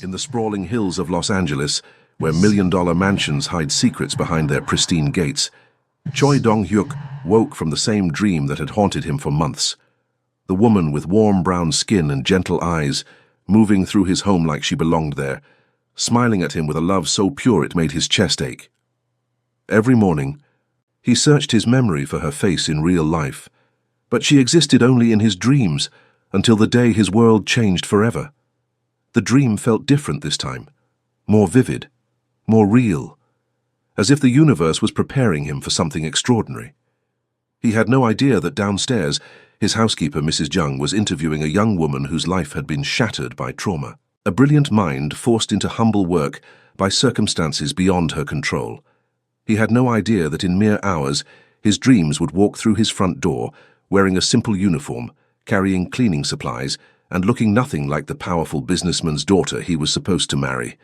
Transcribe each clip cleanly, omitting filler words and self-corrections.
In the sprawling hills of Los Angeles, where million-dollar mansions hide secrets behind their pristine gates, Choi Dong-hyuk woke from the same dream that had haunted him for months. The woman with warm brown skin and gentle eyes, moving through his home like she belonged there, smiling at him with a love so pure it made his chest ache. Every morning, he searched his memory for her face in real life, but she existed only in his dreams until the day his world changed forever. The dream felt different this time, more vivid, more real, as if the universe was preparing him for something extraordinary. He had no idea that downstairs, his housekeeper, Mrs. Jung, was interviewing a young woman whose life had been shattered by trauma, a brilliant mind forced into humble work by circumstances beyond her control. He had no idea that in mere hours, his dreams would walk through his front door, wearing a simple uniform, carrying cleaning supplies, and looking nothing like the powerful businessman's daughter he was supposed to marry.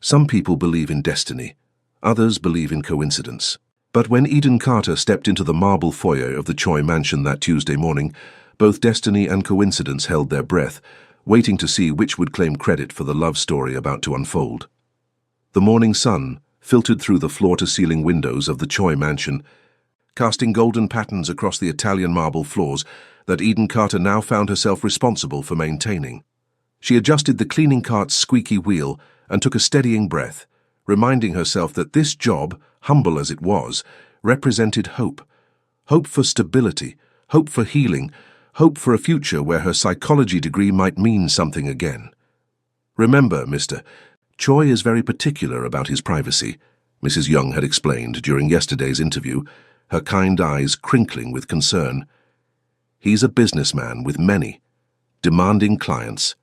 Some people believe in destiny, others believe in coincidence. But when Eden Carter stepped into the marble foyer of the Choi mansion that Tuesday morning, both destiny and coincidence held their breath, waiting to see which would claim credit for the love story about to unfold. The morning sun filtered through the floor-to-ceiling windows of the Choi mansion, casting golden patterns across the Italian marble floors that Eden Carter now found herself responsible for maintaining. She adjusted the cleaning cart's squeaky wheel and took a steadying breath, reminding herself that this job, humble as it was, represented hope. Hope for stability, hope for healing, hope for a future where her psychology degree might mean something again. "Remember, Mr. Choi is very particular about his privacy," Mrs. Young had explained during yesterday's interview, her kind eyes crinkling with concern. "He's a businessman with many, demanding clients.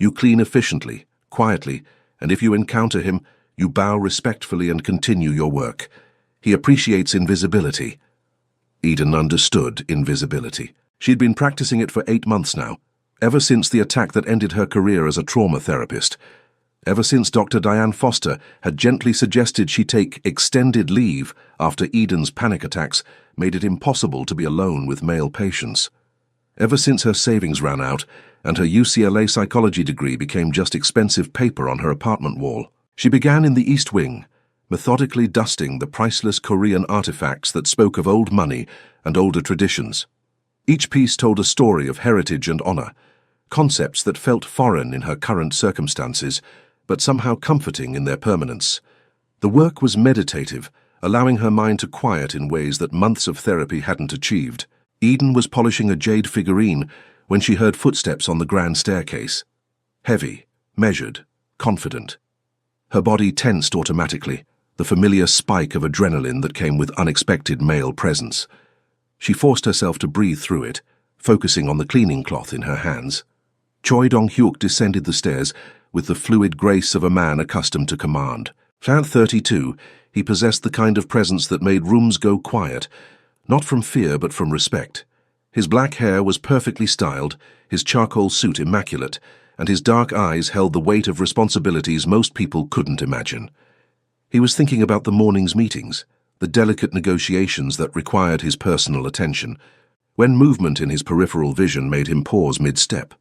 You clean efficiently, quietly, and if you encounter him, you bow respectfully and continue your work. He appreciates invisibility." Eden understood invisibility. She'd been practicing it for 8 months now, ever since the attack that ended her career as a trauma therapist. Ever since Dr. Diane Foster had gently suggested she take extended leave after Eden's panic attacks made it impossible to be alone with male patients. Ever since her savings ran out and her UCLA psychology degree became just expensive paper on her apartment wall. She began in the East Wing, methodically dusting the priceless Korean artifacts that spoke of old money and older traditions. Each piece told a story of heritage and honor, concepts that felt foreign in her current circumstances, but somehow comforting in their permanence. The work was meditative, allowing her mind to quiet in ways that months of therapy hadn't achieved. Eden was polishing a jade figurine when she heard footsteps on the grand staircase. Heavy, measured, confident. Her body tensed automatically, the familiar spike of adrenaline that came with unexpected male presence. She forced herself to breathe through it, focusing on the cleaning cloth in her hands. Choi Dong-hyuk descended the stairs with the fluid grace of a man accustomed to command. At 32, he possessed the kind of presence that made rooms go quiet, not from fear but from respect. His black hair was perfectly styled, his charcoal suit immaculate, and his dark eyes held the weight of responsibilities most people couldn't imagine. He was thinking about the morning's meetings, the delicate negotiations that required his personal attention, when movement in his peripheral vision made him pause mid-step.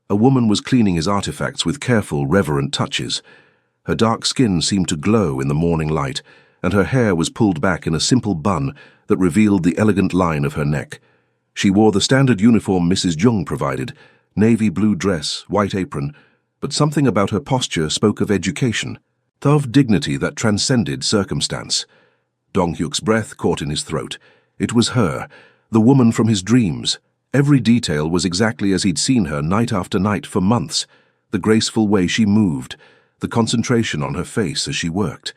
A woman was cleaning his artifacts with careful, reverent touches. Her dark skin seemed to glow in the morning light, and her hair was pulled back in a simple bun that revealed the elegant line of her neck. She wore the standard uniform Mrs. Jung provided, navy blue dress, white apron, but something about her posture spoke of education, of dignity that transcended circumstance. Dong-hyuk's breath caught in his throat. It was her, the woman from his dreams. Every detail was exactly as he'd seen her night after night for months, the graceful way she moved, the concentration on her face as she worked.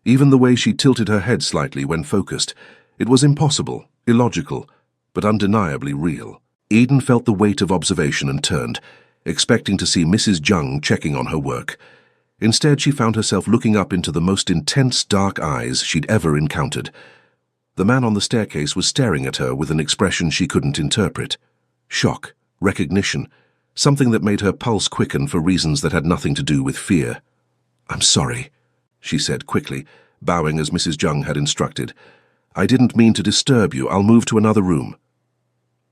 Even the way she tilted her head slightly when focused. It was impossible, illogical, but undeniably real. Eden felt the weight of observation and turned, expecting to see Mrs. Jung checking on her work. Instead, she found herself looking up into the most intense dark eyes she'd ever encountered. The man on the staircase was staring at her with an expression she couldn't interpret. Shock, recognition, something that made her pulse quicken for reasons that had nothing to do with fear. "I'm sorry," she said quickly, bowing as Mrs. Jung had instructed. "I didn't mean to disturb you. I'll move to another room."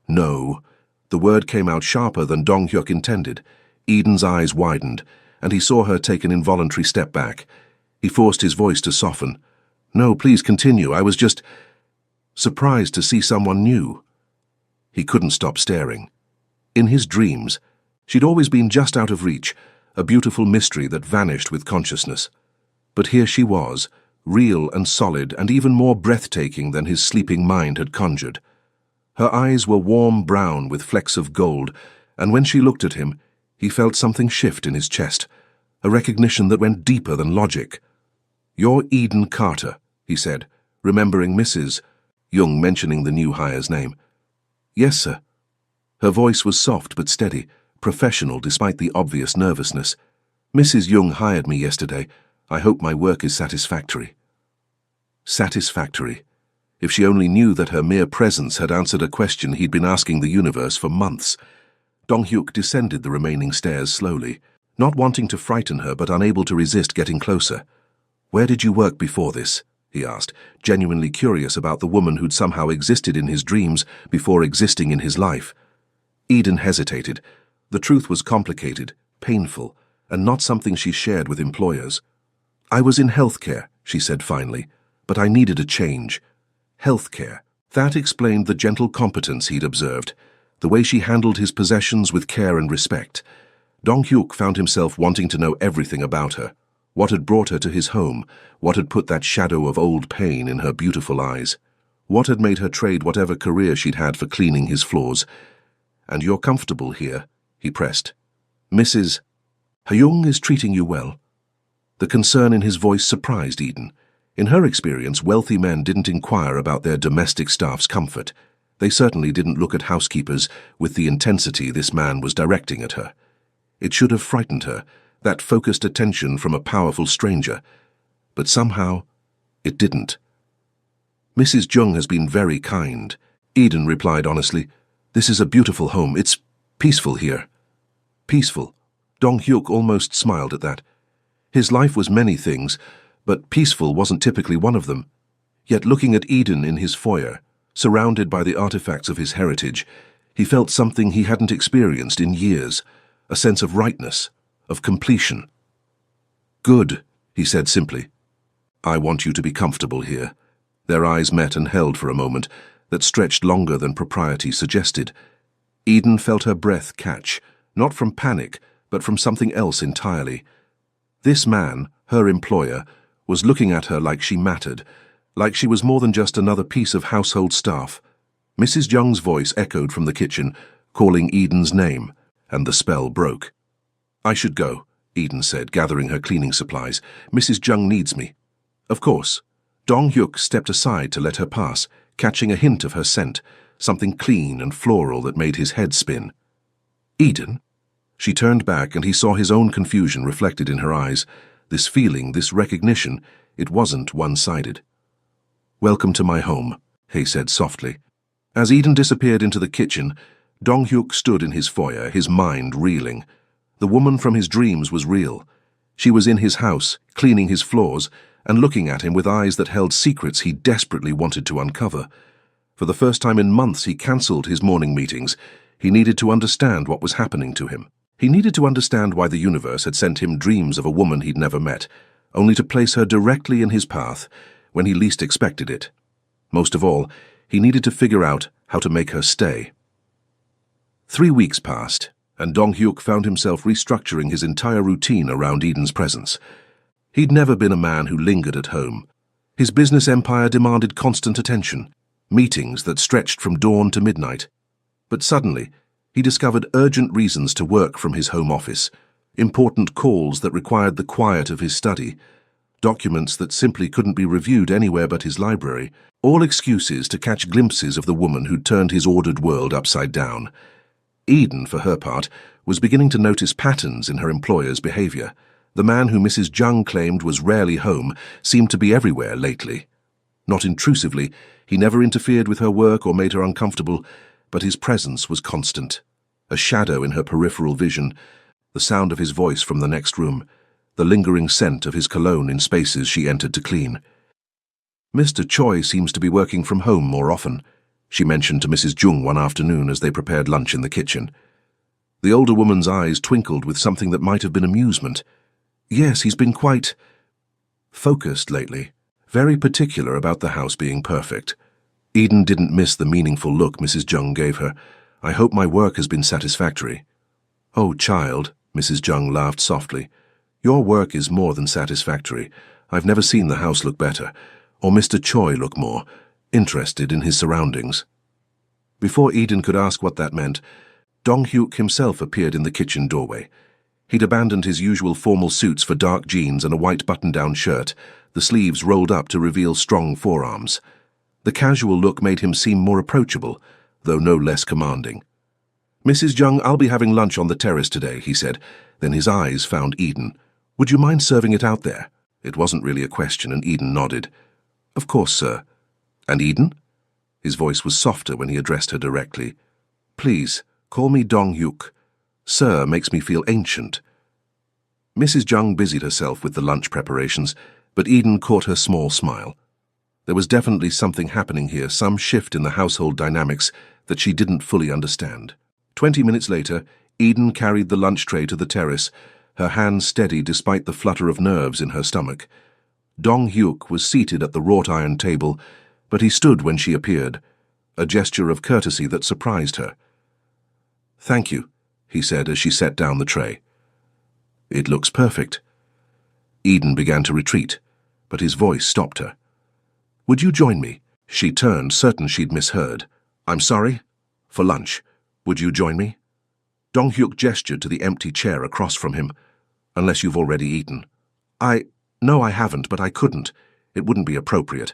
"No." The word came out sharper than Dong-hyuk intended. Eden's eyes widened, and he saw her take an involuntary step back. He forced his voice to soften. "No, please continue. I was just surprised to see someone new." He couldn't stop staring. In his dreams, she'd always been just out of reach, a beautiful mystery that vanished with consciousness. But here she was, real and solid and even more breathtaking than his sleeping mind had conjured. Her eyes were warm brown with flecks of gold, and when she looked at him, he felt something shift in his chest, a recognition that went deeper than logic. "You're Eden Carter," he said, remembering Mrs. Young mentioning the new hire's name. "Yes, sir." Her voice was soft but steady, professional despite the obvious nervousness. "Mrs. Young hired me yesterday. I hope my work is satisfactory." Satisfactory. If she only knew that her mere presence had answered a question he'd been asking the universe for months. Dong-hyuk descended the remaining stairs slowly, not wanting to frighten her but unable to resist getting closer. "Where did you work before this?" he asked, genuinely curious about the woman who'd somehow existed in his dreams before existing in his life. Eden hesitated. The truth was complicated, painful, and not something she shared with employers. "I was in healthcare," she said finally, "but I needed a change." Healthcare. That explained the gentle competence he'd observed, the way she handled his possessions with care and respect. Dong-hyuk found himself wanting to know everything about her, what had brought her to his home, what had put that shadow of old pain in her beautiful eyes, what had made her trade whatever career she'd had for cleaning his floors. "And you're comfortable here?" he pressed. "Mrs. Hyung is treating you well?" The concern in his voice surprised Eden. In her experience, wealthy men didn't inquire about their domestic staff's comfort. They certainly didn't look at housekeepers with the intensity this man was directing at her. It should have frightened her, that focused attention from a powerful stranger. But somehow, it didn't. "Mrs. Jung has been very kind," Eden replied honestly. "This is a beautiful home. It's peaceful here." Peaceful. Dong-hyuk almost smiled at that. His life was many things, but peaceful wasn't typically one of them. Yet looking at Eden in his foyer, surrounded by the artifacts of his heritage, he felt something he hadn't experienced in years, a sense of rightness, of completion. "Good," he said simply. "I want you to be comfortable here." Their eyes met and held for a moment that stretched longer than propriety suggested. Eden felt her breath catch, not from panic, but from something else entirely. This man, her employer, was looking at her like she mattered, like she was more than just another piece of household staff. Mrs. Jung's voice echoed from the kitchen, calling Eden's name, and the spell broke. "I should go," Eden said, gathering her cleaning supplies. "Mrs. Jung needs me." "Of course." Dong-hyuk stepped aside to let her pass, catching a hint of her scent, something clean and floral that made his head spin. "Eden?" She turned back and he saw his own confusion reflected in her eyes. This feeling, this recognition, it wasn't one-sided. "Welcome to my home," he said softly. As Eden disappeared into the kitchen, Dong-hyuk stood in his foyer, his mind reeling. The woman from his dreams was real. She was in his house, cleaning his floors, and looking at him with eyes that held secrets he desperately wanted to uncover. For the first time in months, he cancelled his morning meetings. He needed to understand what was happening to him. He needed to understand why the universe had sent him dreams of a woman he'd never met, only to place her directly in his path when he least expected it. Most of all, he needed to figure out how to make her stay. 3 weeks passed, and Dong-hyuk found himself restructuring his entire routine around Eden's presence. He'd never been a man who lingered at home. His business empire demanded constant attention, meetings that stretched from dawn to midnight. But suddenly, he discovered urgent reasons to work from his home office, important calls that required the quiet of his study, documents that simply couldn't be reviewed anywhere but his library, all excuses to catch glimpses of the woman who'd turned his ordered world upside down. Eden, for her part, was beginning to notice patterns in her employer's behavior. The man who Mrs. Jung claimed was rarely home seemed to be everywhere lately. Not intrusively, he never interfered with her work or made her uncomfortable, but his presence was constant. A shadow in her peripheral vision, the sound of his voice from the next room, the lingering scent of his cologne in spaces she entered to clean. "Mr. Choi seems to be working from home more often," she mentioned to Mrs. Jung one afternoon as they prepared lunch in the kitchen. The older woman's eyes twinkled with something that might have been amusement. Yes, he's been quite focused lately. Very particular about the house being perfect. Eden didn't miss the meaningful look Mrs. Jung gave her. I hope my work has been satisfactory. Oh, child, Mrs. Jung laughed softly. Your work is more than satisfactory. I've never seen the house look better, or Mr. Choi look more interested in his surroundings. Before Eden could ask what that meant, Dong Hyuk himself appeared in the kitchen doorway. He'd abandoned his usual formal suits for dark jeans and a white button-down shirt, the sleeves rolled up to reveal strong forearms. The casual look made him seem more approachable, though no less commanding. "Mrs. Jung, I'll be having lunch on the terrace today," he said. Then his eyes found Eden. "Would you mind serving it out there?" It wasn't really a question, and Eden nodded. "Of course, sir." "And Eden?" His voice was softer when he addressed her directly. "Please, call me Dong Hyuk. Sir makes me feel ancient." Mrs. Jung busied herself with the lunch preparations, but Eden caught her small smile. There was definitely something happening here, some shift in the household dynamics that she didn't fully understand. 20 minutes later, Eden carried the lunch tray to the terrace, her hands steady despite the flutter of nerves in her stomach. Dong Hyuk was seated at the wrought-iron table, but he stood when she appeared, a gesture of courtesy that surprised her. "Thank you," he said as she set down the tray. "It looks perfect." Eden began to retreat, but his voice stopped her. "Would you join me?" She turned, certain she'd misheard. "I'm sorry? For lunch. Would you join me?" Dong Hyuk gestured to the empty chair across from him. "Unless you've already eaten." No, I haven't, but I couldn't. It wouldn't be appropriate."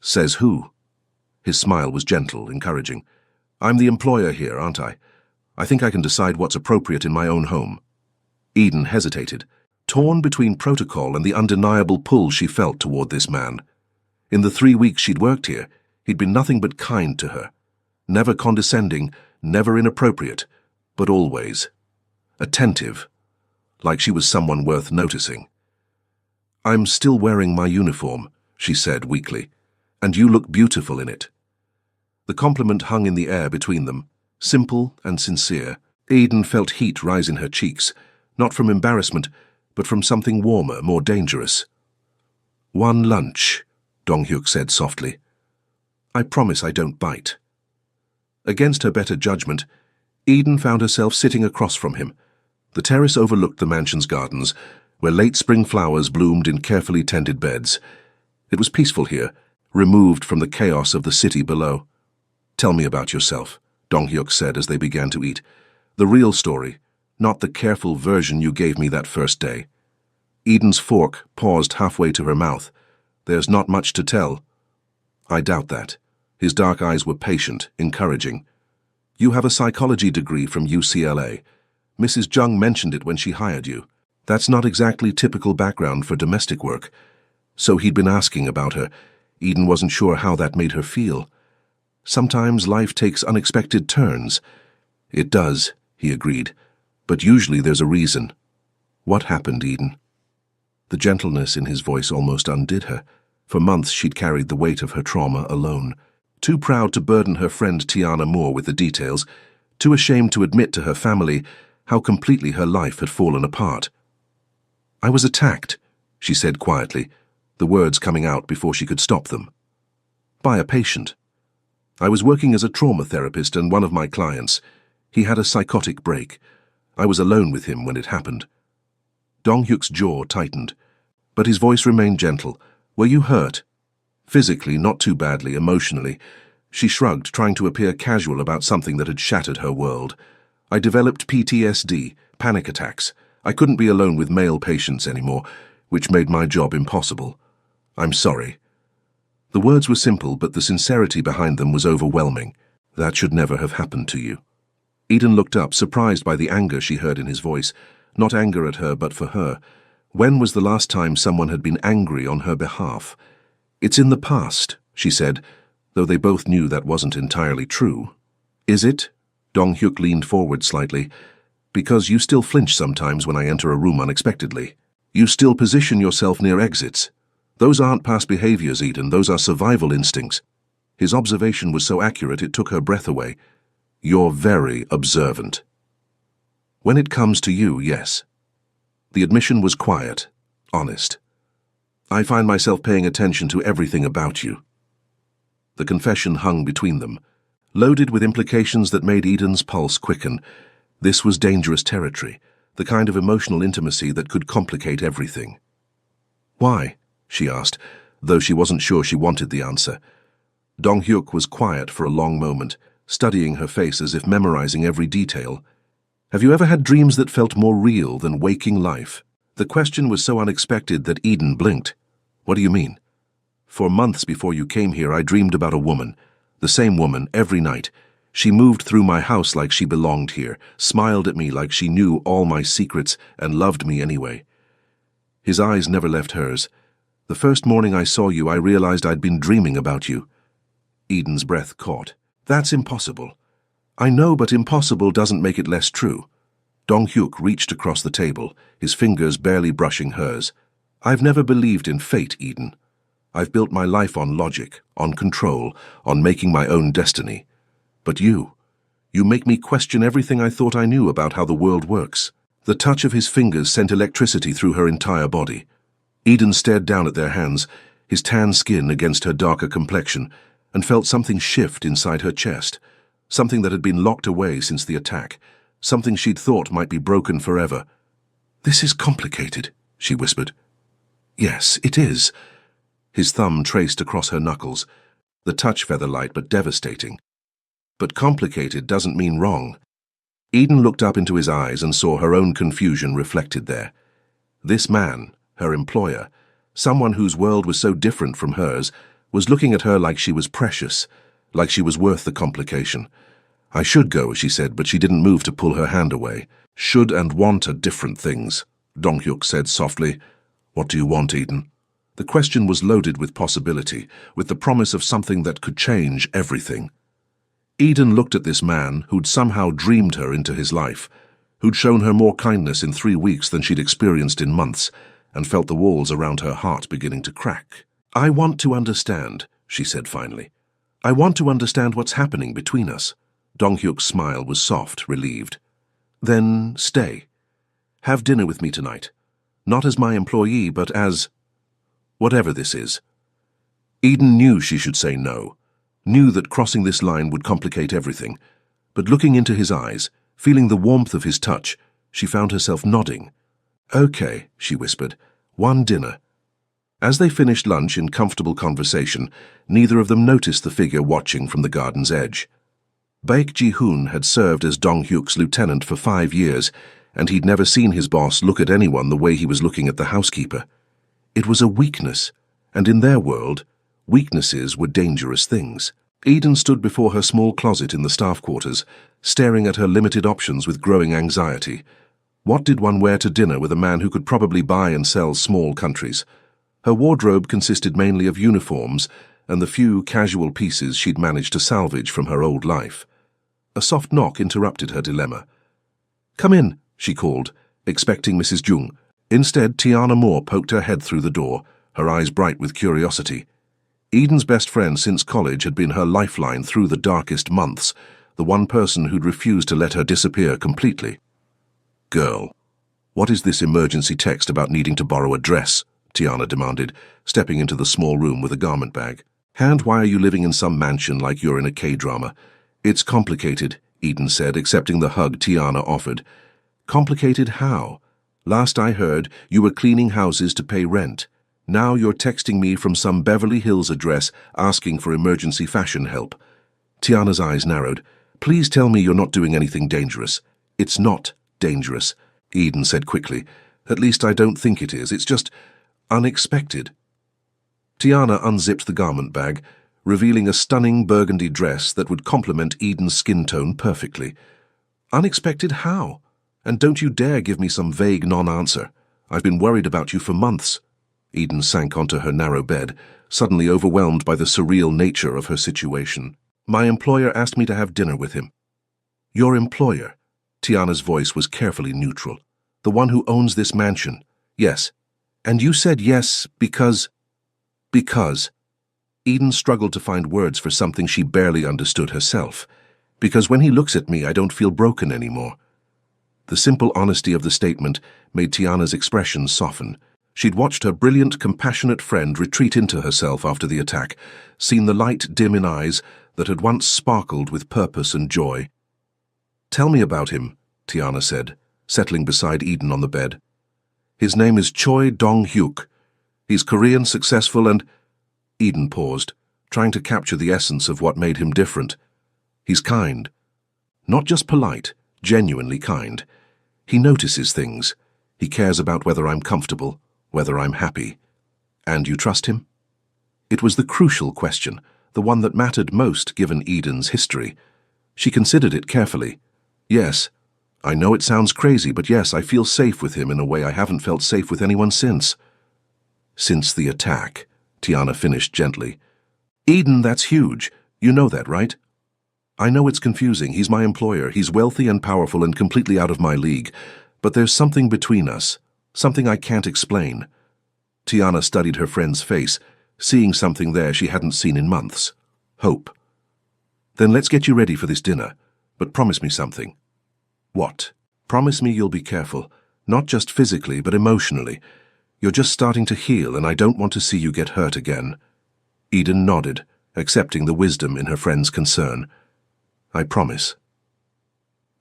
"Says who?" His smile was gentle, encouraging. "I'm the employer here, aren't I? I think I can decide what's appropriate in my own home." Eden hesitated, torn between protocol and the undeniable pull she felt toward this man. In the 3 weeks she'd worked here, he'd been nothing but kind to her. Never condescending, never inappropriate, but always attentive, like she was someone worth noticing. "I'm still wearing my uniform," she said weakly, "and you look beautiful in it." The compliment hung in the air between them, simple and sincere. Eden felt heat rise in her cheeks, not from embarrassment, but from something warmer, more dangerous. "One lunch," Dong Hyuk said softly. "I promise I don't bite." Against her better judgment, Eden found herself sitting across from him. The terrace overlooked the mansion's gardens, where late spring flowers bloomed in carefully tended beds. It was peaceful here, removed from the chaos of the city below. "Tell me about yourself," Dong Hyuk said as they began to eat. "The real story, not the careful version you gave me that first day." Eden's fork paused halfway to her mouth. "There's not much to tell." "I doubt that." His dark eyes were patient, encouraging. "You have a psychology degree from UCLA. Mrs. Jung mentioned it when she hired you. That's not exactly typical background for domestic work." So he'd been asking about her. Eden wasn't sure how that made her feel. Sometimes life takes unexpected turns. "It does," he agreed, "but usually there's a reason." "What happened, Eden?" The gentleness in his voice almost undid her. For months she'd carried the weight of her trauma alone, too proud to burden her friend Tiana Moore with the details, too ashamed to admit to her family how completely her life had fallen apart. "I was attacked," she said quietly, the words coming out before she could stop them. "By a patient. I was working as a trauma therapist, and one of my clients, he had a psychotic break. I was alone with him when it happened." Dong Hyuk's jaw tightened, but his voice remained gentle. "Were you hurt?" "Physically, not too badly, emotionally." She shrugged, trying to appear casual about something that had shattered her world. "I developed PTSD, panic attacks. I couldn't be alone with male patients anymore, which made my job impossible. I'm sorry." The words were simple, but the sincerity behind them was overwhelming. "That should never have happened to you." Eden looked up, surprised by the anger she heard in his voice. Not anger at her, but for her. When was the last time someone had been angry on her behalf? "It's in the past," she said, though they both knew that wasn't entirely true. "Is it?" Dong Hyuk leaned forward slightly. "Because you still flinch sometimes when I enter a room unexpectedly. You still position yourself near exits. Those aren't past behaviors, Eden, those are survival instincts." His observation was so accurate it took her breath away. "You're very observant." When it comes to you, yes. The admission was quiet, honest. I find myself paying attention to everything about you. The confession hung between them, loaded with implications that made Eden's pulse quicken. This was dangerous territory, the kind of emotional intimacy that could complicate everything. Why? She asked, though she wasn't sure she wanted the answer. Dong-hyuk was quiet for a long moment, studying her face as if memorizing every detail. Have you ever had dreams that felt more real than waking life? The question was so unexpected that Eden blinked. What do you mean? For months before you came here, I dreamed about a woman. The same woman, every night. She moved through my house like she belonged here, smiled at me like she knew all my secrets, and loved me anyway. His eyes never left hers. The first morning I saw you, I realized I'd been dreaming about you. Eden's breath caught. That's impossible. I know, but impossible doesn't make it less true. Dong-hyuk reached across the table, his fingers barely brushing hers. I've never believed in fate, Eden. I've built my life on logic, on control, on making my own destiny. But you make me question everything I thought I knew about how the world works. The touch of his fingers sent electricity through her entire body. Eden stared down at their hands, his tan skin against her darker complexion, and felt something shift inside her chest, something that had been locked away since the attack, something she'd thought might be broken forever. This is complicated, she whispered. Yes, it is. His thumb traced across her knuckles, the touch feather-light but devastating. But complicated doesn't mean wrong. Eden looked up into his eyes and saw her own confusion reflected there. This man, her employer, someone whose world was so different from hers, was looking at her like she was precious, like she was worth the complication. I should go, she said, but she didn't move to pull her hand away. Should and want are different things, Dong-hyuk said softly. What do you want, Eden? The question was loaded with possibility, with the promise of something that could change everything. Eden looked at this man who'd somehow dreamed her into his life, who'd shown her more kindness in 3 weeks than she'd experienced in months, and felt the walls around her heart beginning to crack. I want to understand, she said finally. I want to understand what's happening between us. Dong-hyuk's smile was soft, relieved. Then stay. Have dinner with me tonight. Not as my employee, but as whatever this is. Eden knew she should say no, knew that crossing this line would complicate everything, but looking into his eyes, feeling the warmth of his touch, she found herself nodding. Okay, she whispered, one dinner. As they finished lunch in comfortable conversation, neither of them noticed the figure watching from the garden's edge. Baek Ji-hoon had served as Dong-hyuk's lieutenant for 5 years, and he'd never seen his boss look at anyone the way he was looking at the housekeeper. It was a weakness, and in their world, weaknesses were dangerous things. Eden stood before her small closet in the staff quarters, staring at her limited options with growing anxiety. What did one wear to dinner with a man who could probably buy and sell small countries? Her wardrobe consisted mainly of uniforms and the few casual pieces she'd managed to salvage from her old life. A soft knock interrupted her dilemma. Come in, she called, expecting Mrs. Jung. Instead, Tiana Moore poked her head through the door, her eyes bright with curiosity. Eden's best friend since college had been her lifeline through the darkest months, the one person who'd refused to let her disappear completely. Girl, what is this emergency text about needing to borrow a dress? Tiana demanded, stepping into the small room with a garment bag. And why are you living in some mansion like you're in a K-drama? It's complicated, Eden said, accepting the hug Tiana offered. Complicated how? Last I heard, you were cleaning houses to pay rent. Now you're texting me from some Beverly Hills address asking for emergency fashion help. Tiana's eyes narrowed. Please tell me you're not doing anything dangerous. It's not dangerous, Eden said quickly. At least I don't think it is. It's just unexpected. Tiana unzipped the garment bag, revealing a stunning burgundy dress that would complement Eden's skin tone perfectly. Unexpected how? And don't you dare give me some vague non-answer. I've been worried about you for months. Eden sank onto her narrow bed, suddenly overwhelmed by the surreal nature of her situation. My employer asked me to have dinner with him. Your employer? Tiana's voice was carefully neutral. The one who owns this mansion? Yes. And you said yes because... Because... Eden struggled to find words for something she barely understood herself. Because when he looks at me, I don't feel broken anymore. The simple honesty of the statement made Tiana's expression soften. She'd watched her brilliant, compassionate friend retreat into herself after the attack, seen the light dim in eyes that had once sparkled with purpose and joy. "Tell me about him," Tiana said, settling beside Eden on the bed. "His name is Choi Dong-hyuk. He's Korean, successful, and—" Eden paused, trying to capture the essence of what made him different. "He's kind. Not just polite, genuinely kind. He notices things. He cares about whether I'm comfortable, whether I'm happy. And you trust him?" It was the crucial question, the one that mattered most given Eden's history. She considered it carefully. "Yes. I know it sounds crazy, but yes, I feel safe with him in a way I haven't felt safe with anyone since." "Since the attack," Tiana finished gently. "Eden, that's huge. You know that, right?" "I know it's confusing. He's my employer. He's wealthy and powerful and completely out of my league. But there's something between us, something I can't explain." Tiana studied her friend's face, seeing something there she hadn't seen in months. Hope. "Then let's get you ready for this dinner. But promise me something." "What?" "Promise me you'll be careful, not just physically but emotionally. You're just starting to heal, and I don't want to see you get hurt again." Eden nodded, accepting the wisdom in her friend's concern. "I promise."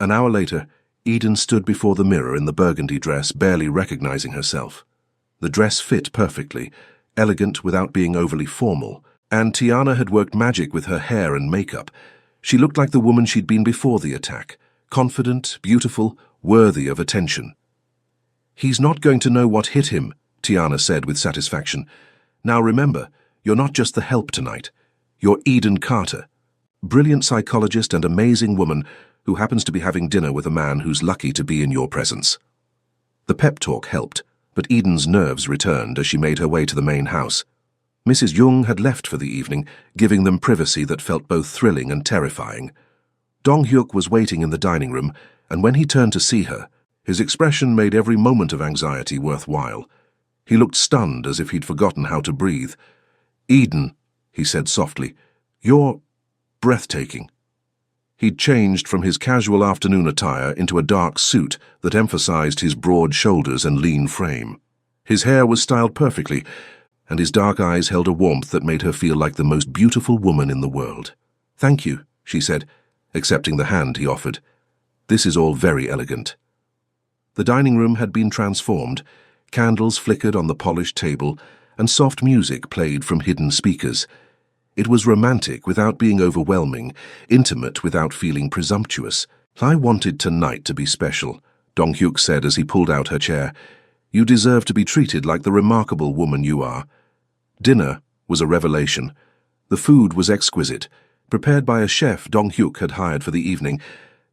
An hour later, Eden stood before the mirror in the burgundy dress, barely recognizing herself. The dress fit perfectly, elegant without being overly formal, and Tiana had worked magic with her hair and makeup. She looked like the woman she'd been before the attack, confident, beautiful, worthy of attention. "He's not going to know what hit him," Tiana said with satisfaction. "Now remember, you're not just the help tonight. You're Eden Carter, brilliant psychologist and amazing woman who happens to be having dinner with a man who's lucky to be in your presence." The pep talk helped, but Eden's nerves returned as she made her way to the main house. Mrs. Jung had left for the evening, giving them privacy that felt both thrilling and terrifying. Dong-hyuk was waiting in the dining room, and when he turned to see her, his expression made every moment of anxiety worthwhile. He looked stunned, as if he'd forgotten how to breathe. "Eden," he said softly, "you're breathtaking." He'd changed from his casual afternoon attire into a dark suit that emphasized his broad shoulders and lean frame. His hair was styled perfectly, and his dark eyes held a warmth that made her feel like the most beautiful woman in the world. "Thank you," she said, accepting the hand he offered. "This is all very elegant." The dining room had been transformed. Candles flickered on the polished table, and soft music played from hidden speakers. It was romantic without being overwhelming, intimate without feeling presumptuous. "I wanted tonight to be special," Dong-hyuk said as he pulled out her chair. "You deserve to be treated like the remarkable woman you are." Dinner was a revelation. The food was exquisite, prepared by a chef Dong-hyuk had hired for the evening,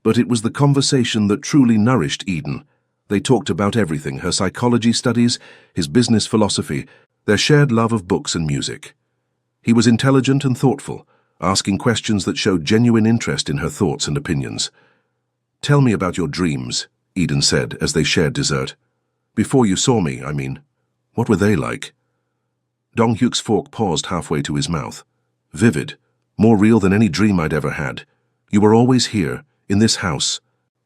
but it was the conversation that truly nourished Eden. They talked about everything: her psychology studies, his business philosophy, their shared love of books and music. He was intelligent and thoughtful, asking questions that showed genuine interest in her thoughts and opinions. "Tell me about your dreams," Eden said as they shared dessert. "Before you saw me, I mean. What were they like?" Dong-hyuk's fork paused halfway to his mouth. "Vivid, more real than any dream I'd ever had. You were always here, in this house,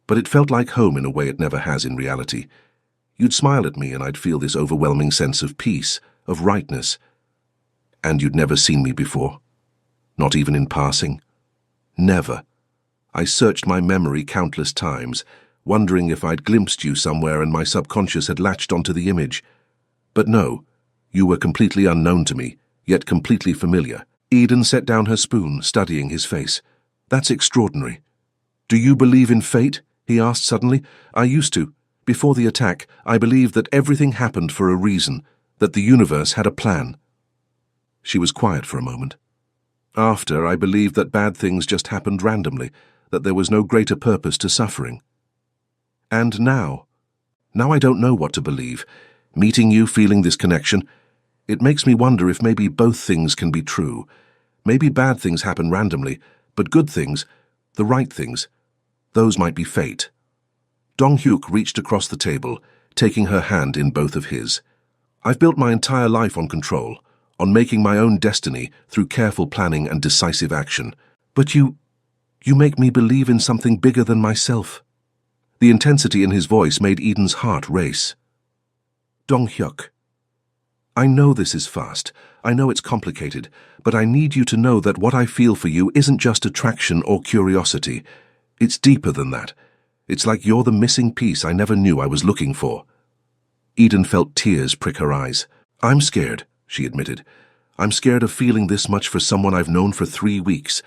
but it felt like home in a way it never has in reality. You'd smile at me and I'd feel this overwhelming sense of peace, of rightness. And you'd never seen me before? Not even in passing? Never. I searched my memory countless times, wondering if I'd glimpsed you somewhere and my subconscious had latched onto the image. But no, you were completely unknown to me, yet completely familiar." Eden set down her spoon, studying his face. "That's extraordinary." "Do you believe in fate?" he asked suddenly. "I used to. Before the attack, I believed that everything happened for a reason, that the universe had a plan." She was quiet for a moment. "After, I believed that bad things just happened randomly, that there was no greater purpose to suffering. And now I don't know what to believe. Meeting you, feeling this connection, it makes me wonder if maybe both things can be true. Maybe bad things happen randomly, but good things, the right things, those might be fate." Dong-hyuk reached across the table, taking her hand in both of his. "I've built my entire life on control, on making my own destiny through careful planning and decisive action. But you make me believe in something bigger than myself." The intensity in his voice made Eden's heart race. Dong-hyuk, I know this is fast. I know it's complicated, but I need you to know that what I feel for you isn't just attraction or curiosity. It's deeper than that. It's like you're the missing piece I never knew I was looking for. Eden felt tears prick her eyes. I'm scared, she admitted. I'm scared of feeling this much for someone I've known for 3 weeks.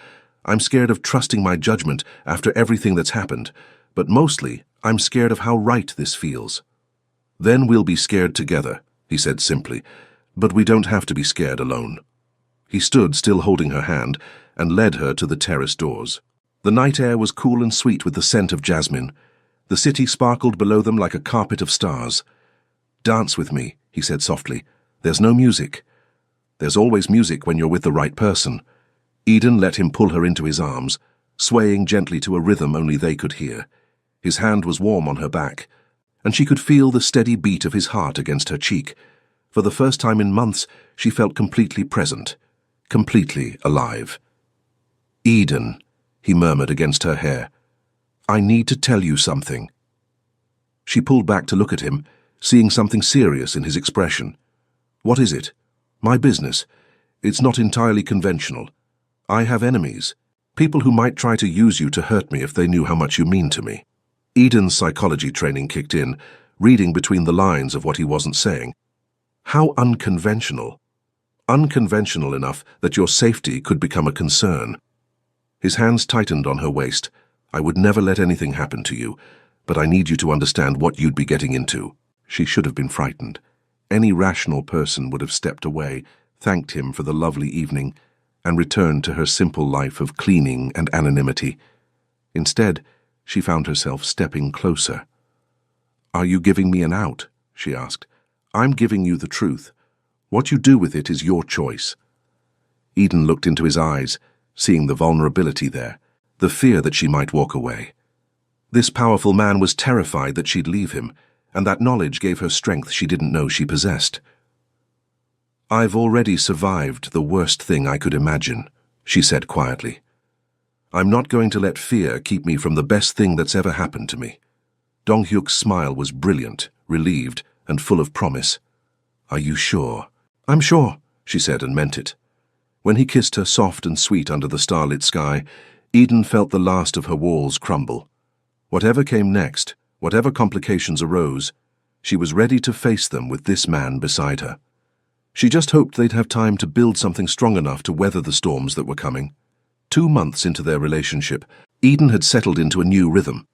I'm scared of trusting my judgment after everything that's happened. But mostly, I'm scared of how right this feels. Then we'll be scared together, he said simply. But we don't have to be scared alone. He stood, still holding her hand, and led her to the terrace doors. The night air was cool and sweet with the scent of jasmine. The city sparkled below them like a carpet of stars. Dance with me, he said softly. There's no music. There's always music when you're with the right person. Eden let him pull her into his arms, swaying gently to a rhythm only they could hear. His hand was warm on her back, and she could feel the steady beat of his heart against her cheek. For the first time in months, she felt completely present, completely alive. Eden, he murmured against her hair, I need to tell you something. She pulled back to look at him, seeing something serious in his expression. What is it? My business. It's not entirely conventional. I have enemies, people who might try to use you to hurt me if they knew how much you mean to me. Eden's psychology training kicked in, reading between the lines of what he wasn't saying. How unconventional. Unconventional enough that your safety could become a concern. His hands tightened on her waist. I would never let anything happen to you, but I need you to understand what you'd be getting into. She should have been frightened. Any rational person would have stepped away, thanked him for the lovely evening, and returned to her simple life of cleaning and anonymity. Instead, she found herself stepping closer. Are you giving me an out? She asked. I'm giving you the truth. What you do with it is your choice. Eden looked into his eyes, seeing the vulnerability there, the fear that she might walk away. This powerful man was terrified that she'd leave him, and that knowledge gave her strength she didn't know she possessed. I've already survived the worst thing I could imagine, she said quietly. I'm not going to let fear keep me from the best thing that's ever happened to me. Dong-hyuk's smile was brilliant, relieved, and full of promise. Are you sure? I'm sure, she said and meant it. When he kissed her soft and sweet under the starlit sky, Eden felt the last of her walls crumble. Whatever came next, whatever complications arose, she was ready to face them with this man beside her. She just hoped they'd have time to build something strong enough to weather the storms that were coming. 2 months into their relationship, Eden had settled into a new rhythm.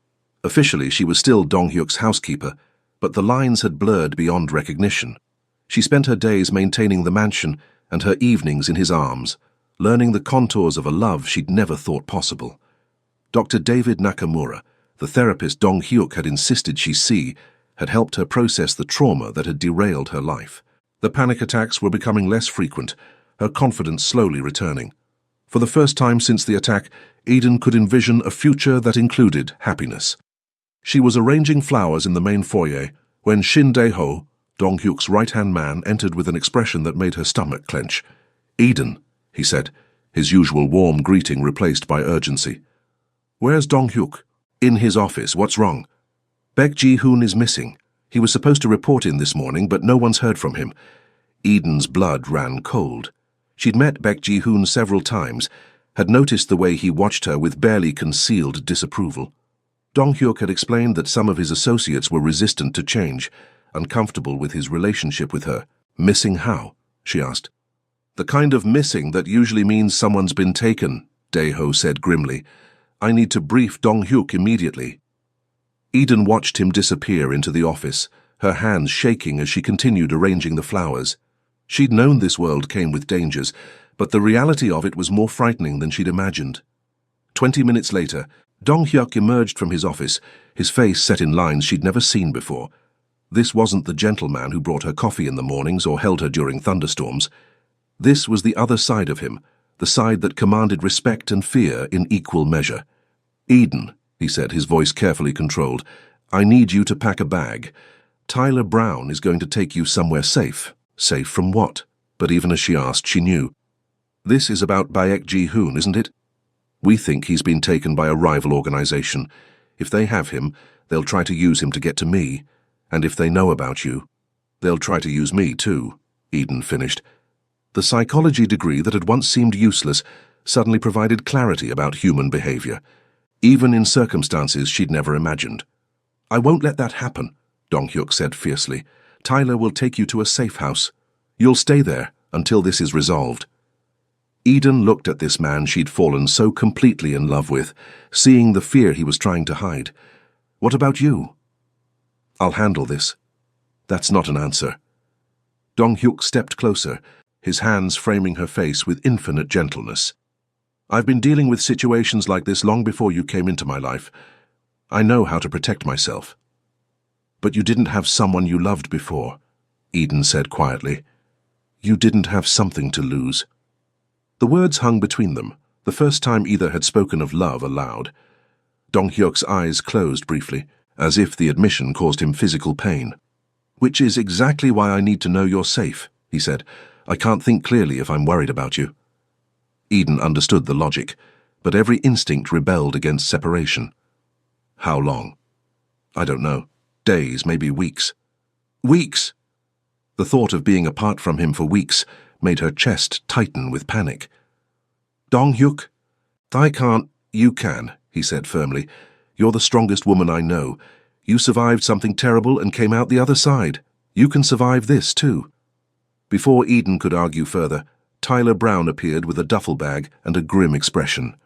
Officially, she was still Dong-hyuk's housekeeper, but the lines had blurred beyond recognition. She spent her days maintaining the mansion and her evenings in his arms, learning the contours of a love she'd never thought possible. Dr. David Nakamura, the therapist Dong-hyuk had insisted she see, had helped her process the trauma that had derailed her life. The panic attacks were becoming less frequent, her confidence slowly returning. For the first time since the attack, Eden could envision a future that included happiness. She was arranging flowers in the main foyer when Shin Dae-ho, Dong-hyuk's right-hand man, entered with an expression that made her stomach clench. Eden, he said, his usual warm greeting replaced by urgency. Where's Dong-hyuk? In his office. What's wrong? Baek Ji-hoon is missing. He was supposed to report in this morning, but no one's heard from him. Eden's blood ran cold. She'd met Baek Ji-hoon several times, had noticed the way he watched her with barely concealed disapproval. Dong-hyuk had explained that some of his associates were resistant to change, uncomfortable with his relationship with her. Missing how? She asked. The kind of missing that usually means someone's been taken, Dae-ho said grimly. I need to brief Dong-hyuk immediately. Eden watched him disappear into the office, her hands shaking as she continued arranging the flowers. She'd known this world came with dangers, but the reality of it was more frightening than she'd imagined. 20 minutes later, Dong-hyuk emerged from his office, his face set in lines she'd never seen before. This wasn't the gentleman who brought her coffee in the mornings or held her during thunderstorms. This was the other side of him, the side that commanded respect and fear in equal measure. Eden, he said, his voice carefully controlled, I need you to pack a bag. Tyler Brown is going to take you somewhere safe. Safe from what? But even as she asked, she knew. This is about Baek Ji-hoon, isn't it? We think he's been taken by a rival organization. If they have him, They'll try to use him to get to me, and if they know about you, they'll try to use me too, Eden finished. The psychology degree that had once seemed useless suddenly provided clarity about human behavior, even in circumstances she'd never imagined. I won't let that happen, Dong-hyuk said fiercely. Tyler will take you to a safe house. You'll stay there until this is resolved. Eden looked at this man she'd fallen so completely in love with, seeing the fear he was trying to hide. What about you? I'll handle this. That's not an answer. Dong-hyuk stepped closer, his hands framing her face with infinite gentleness. I've been dealing with situations like this long before you came into my life. I know how to protect myself. But you didn't have someone you loved before, Eden said quietly. You didn't have something to lose. The words hung between them, the first time either had spoken of love aloud. Dong-hyuk's eyes closed briefly, as if the admission caused him physical pain. Which is exactly why I need to know you're safe, he said. I can't think clearly if I'm worried about you. Eden understood the logic, but every instinct rebelled against separation. How long? I don't know. Days, maybe weeks. Weeks! The thought of being apart from him for weeks made her chest tighten with panic. Dong-hyuk? I can't. You can, he said firmly. You're the strongest woman I know. You survived something terrible and came out the other side. You can survive this, too. Before Eden could argue further, Tyler Brown appeared with a duffel bag and a grim expression.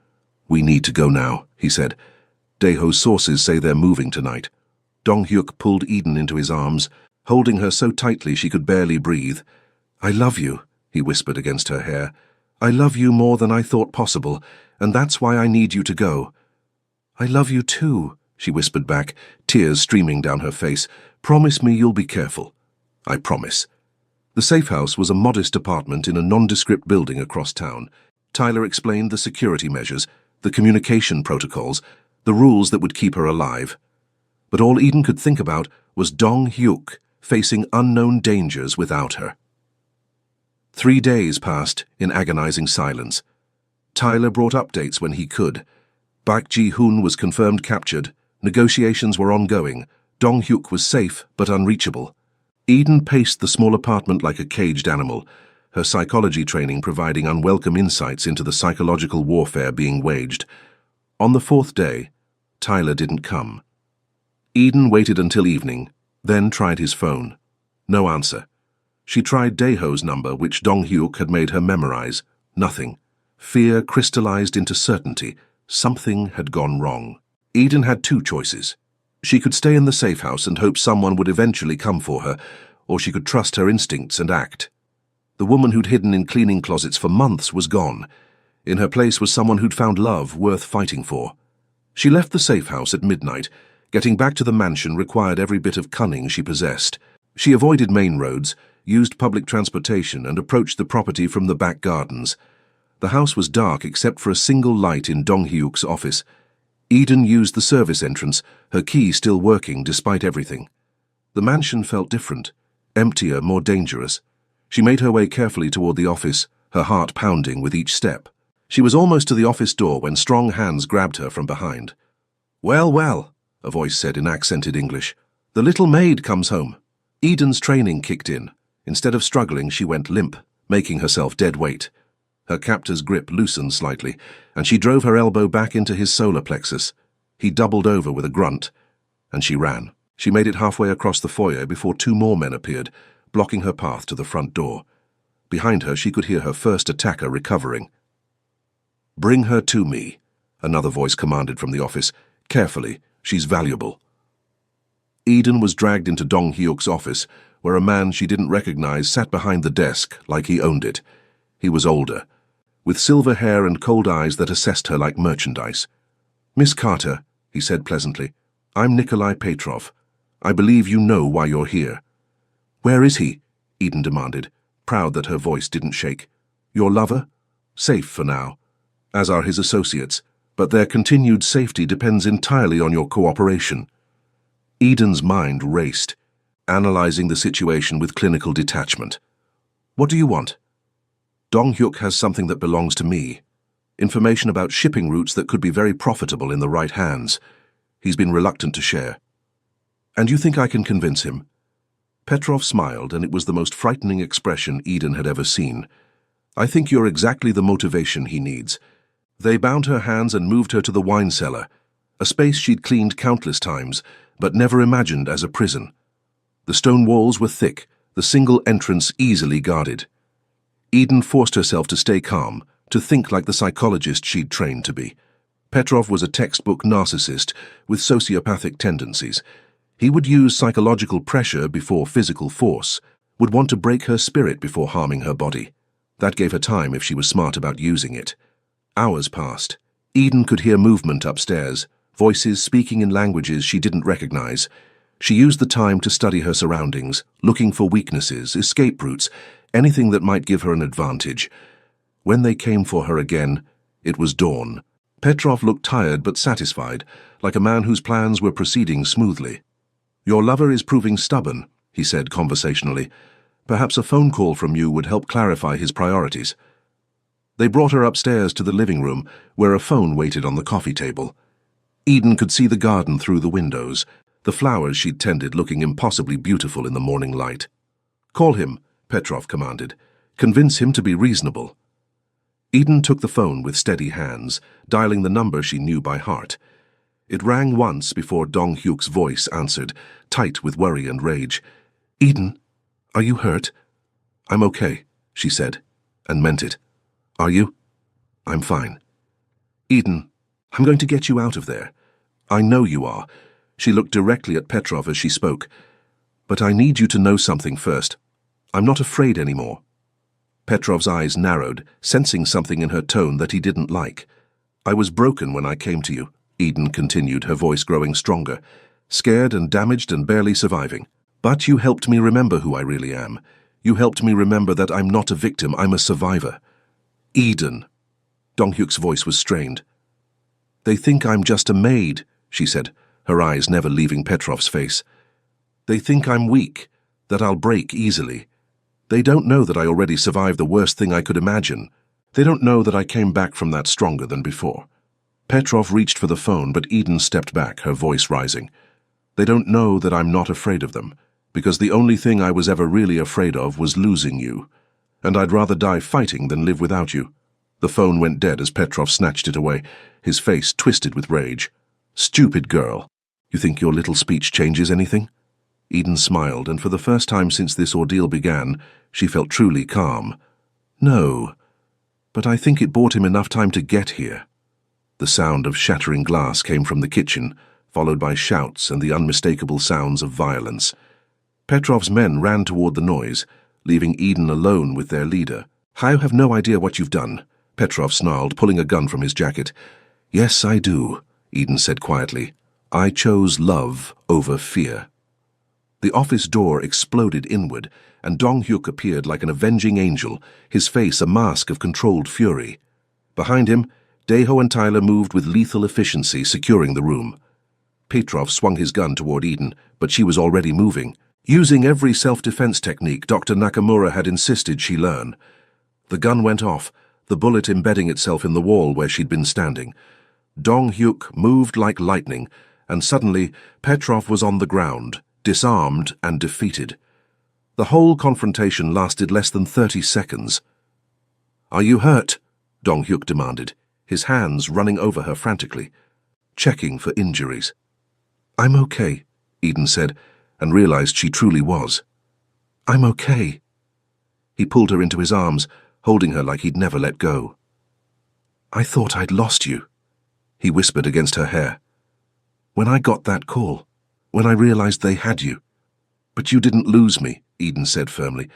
We need to go now, he said. Daeho's sources say they're moving tonight. Dong-hyuk pulled Eden into his arms, holding her so tightly she could barely breathe. I love you, he whispered against her hair. I love you more than I thought possible, and that's why I need you to go. I love you too, she whispered back, tears streaming down her face. Promise me you'll be careful. I promise. The safe house was a modest apartment in a nondescript building across town. Tyler explained the security measures, the communication protocols, the rules that would keep her alive. But all Eden could think about was Dong-hyuk facing unknown dangers without her. 3 days passed in agonizing silence. Tyler brought updates when he could. Park Ji-hoon was confirmed captured, negotiations were ongoing, Dong-hyuk was safe but unreachable. Eden paced the small apartment like a caged animal, her psychology training providing unwelcome insights into the psychological warfare being waged. On the 4th day, Tyler didn't come. Eden waited until evening, then tried his phone. No answer. She tried Daeho's number, which Dong-hyuk had made her memorize. Nothing. Fear crystallized into certainty. Something had gone wrong. Eden had 2 choices. She could stay in the safe house and hope someone would eventually come for her, or she could trust her instincts and act. The woman who'd hidden in cleaning closets for months was gone. In her place was someone who'd found love worth fighting for. She left the safe house at midnight. Getting back to the mansion required every bit of cunning she possessed. She avoided main roads, used public transportation, and approached the property from the back gardens. The house was dark except for a single light in Dong-hyuk's office. Eden used the service entrance, her key still working despite everything. The mansion felt different, emptier, more dangerous. She made her way carefully toward the office, her heart pounding with each step. She was almost to the office door when strong hands grabbed her from behind. Well, well, a voice said in accented English. The little maid comes home. Eden's training kicked in. Instead of struggling, she went limp, making herself dead weight. Her captor's grip loosened slightly, and she drove her elbow back into his solar plexus. He doubled over with a grunt, and she ran. She made it halfway across the foyer before 2 more men appeared, blocking her path to the front door. Behind her, she could hear her first attacker recovering. Bring her to me, another voice commanded from the office. Carefully, she's valuable. Eden was dragged into Dong-hyuk's office, where a man she didn't recognize sat behind the desk like he owned it. He was older, with silver hair and cold eyes that assessed her like merchandise. Miss Carter, he said pleasantly, I'm Nikolai Petrov. I believe you know why you're here. Where is he? Eden demanded, proud that her voice didn't shake. Your lover? Safe for now, as are his associates, but their continued safety depends entirely on your cooperation. Eden's mind raced, analyzing the situation with clinical detachment. What do you want? Dong-hyuk has something that belongs to me. Information about shipping routes that could be very profitable in the right hands. He's been reluctant to share. And you think I can convince him? Petrov smiled, and it was the most frightening expression Eden had ever seen. I think you're exactly the motivation he needs. They bound her hands and moved her to the wine cellar, a space she'd cleaned countless times, but never imagined as a prison. The stone walls were thick, the single entrance easily guarded. Eden forced herself to stay calm, to think like the psychologist she'd trained to be. Petrov was a textbook narcissist with sociopathic tendencies. He would use psychological pressure before physical force, would want to break her spirit before harming her body. That gave her time if she was smart about using it. Hours passed. Eden could hear movement upstairs, voices speaking in languages she didn't recognize. She used the time to study her surroundings, looking for weaknesses, escape routes, anything that might give her an advantage. When they came for her again, it was dawn. Petrov looked tired but satisfied, like a man whose plans were proceeding smoothly. Your lover is proving stubborn, he said conversationally. Perhaps a phone call from you would help clarify his priorities. They brought her upstairs to the living room, where a phone waited on the coffee table. Eden could see the garden through the windows, the flowers she'd tended looking impossibly beautiful in the morning light. Call him, Petrov commanded. Convince him to be reasonable. Eden took the phone with steady hands, dialing the number she knew by heart. It rang once before Dong Hyuk's voice answered, tight with worry and rage. Eden, are you hurt? I'm okay, she said, and meant it. Are you? I'm fine. Eden, I'm going to get you out of there. I know you are. She looked directly at Petrov as she spoke. But I need you to know something first. I'm not afraid anymore. Petrov's eyes narrowed, sensing something in her tone that he didn't like. I was broken when I came to you, Eden continued, her voice growing stronger. Scared and damaged and barely surviving. But you helped me remember who I really am. You helped me remember that I'm not a victim, I'm a survivor. Eden. Dong Hyuk's voice was strained. They think I'm just a maid, she said, her eyes never leaving Petrov's face. They think I'm weak, that I'll break easily. They don't know that I already survived the worst thing I could imagine. They don't know that I came back from that stronger than before. Petrov reached for the phone, but Eden stepped back, her voice rising. They don't know that I'm not afraid of them, because the only thing I was ever really afraid of was losing you. And I'd rather die fighting than live without you. The phone went dead as Petrov snatched it away, his face twisted with rage. Stupid girl. You think your little speech changes anything? Eden smiled, and for the first time since this ordeal began, she felt truly calm. No, but I think it bought him enough time to get here. The sound of shattering glass came from the kitchen, followed by shouts and the unmistakable sounds of violence. Petrov's men ran toward the noise, leaving Eden alone with their leader. I have no idea what you've done, Petrov snarled, pulling a gun from his jacket. Yes, I do, Eden said quietly. I chose love over fear. The office door exploded inward, and Dong Hyuk appeared like an avenging angel, his face a mask of controlled fury. Behind him, Daeho and Tyler moved with lethal efficiency, securing the room. Petrov swung his gun toward Eden, but she was already moving, using every self-defense technique Dr. Nakamura had insisted she learn. The gun went off, the bullet embedding itself in the wall where she'd been standing. Dong Hyuk moved like lightning, and suddenly Petrov was on the ground, disarmed and defeated. The whole confrontation lasted less than 30 seconds. Are you hurt? Dong Hyuk demanded, his hands running over her frantically, checking for injuries. I'm okay, Eden said, and realized she truly was. I'm okay. He pulled her into his arms, holding her like he'd never let go. I thought I'd lost you, he whispered against her hair. When I got that call, when I realized they had you. But you didn't lose me, Eden said firmly.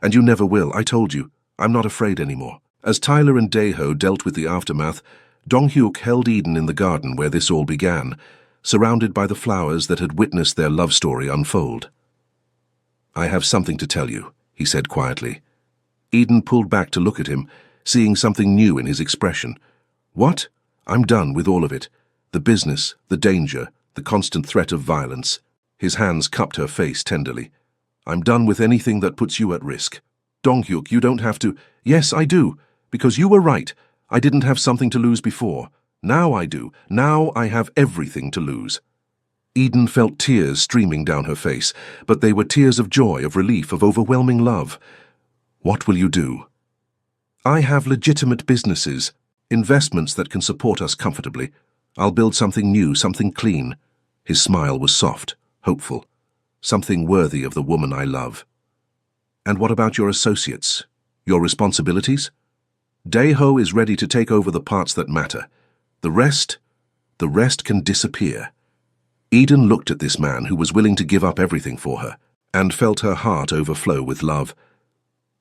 And you never will, I told you. I'm not afraid anymore. As Tyler and Daeho dealt with the aftermath, Dong Hyuk held Eden in the garden where this all began, surrounded by the flowers that had witnessed their love story unfold. I have something to tell you, he said quietly. Eden pulled back to look at him, seeing something new in his expression. What? I'm done with all of it. The business, the danger, the constant threat of violence. His hands cupped her face tenderly. I'm done with anything that puts you at risk. Dong Hyuk, you don't have to. Yes, I do, because you were right. I didn't have something to lose before. Now I do. Now I have everything to lose. Eden felt tears streaming down her face, but they were tears of joy, of relief, of overwhelming love. "What will you do?" "I have legitimate businesses, investments that can support us comfortably. I'll build something new, something clean." His smile was soft, hopeful. "Something worthy of the woman I love." "And what about your associates? Your responsibilities?" "Daeho is ready to take over the parts that matter. The rest can disappear." Eden looked at this man who was willing to give up everything for her, and felt her heart overflow with love.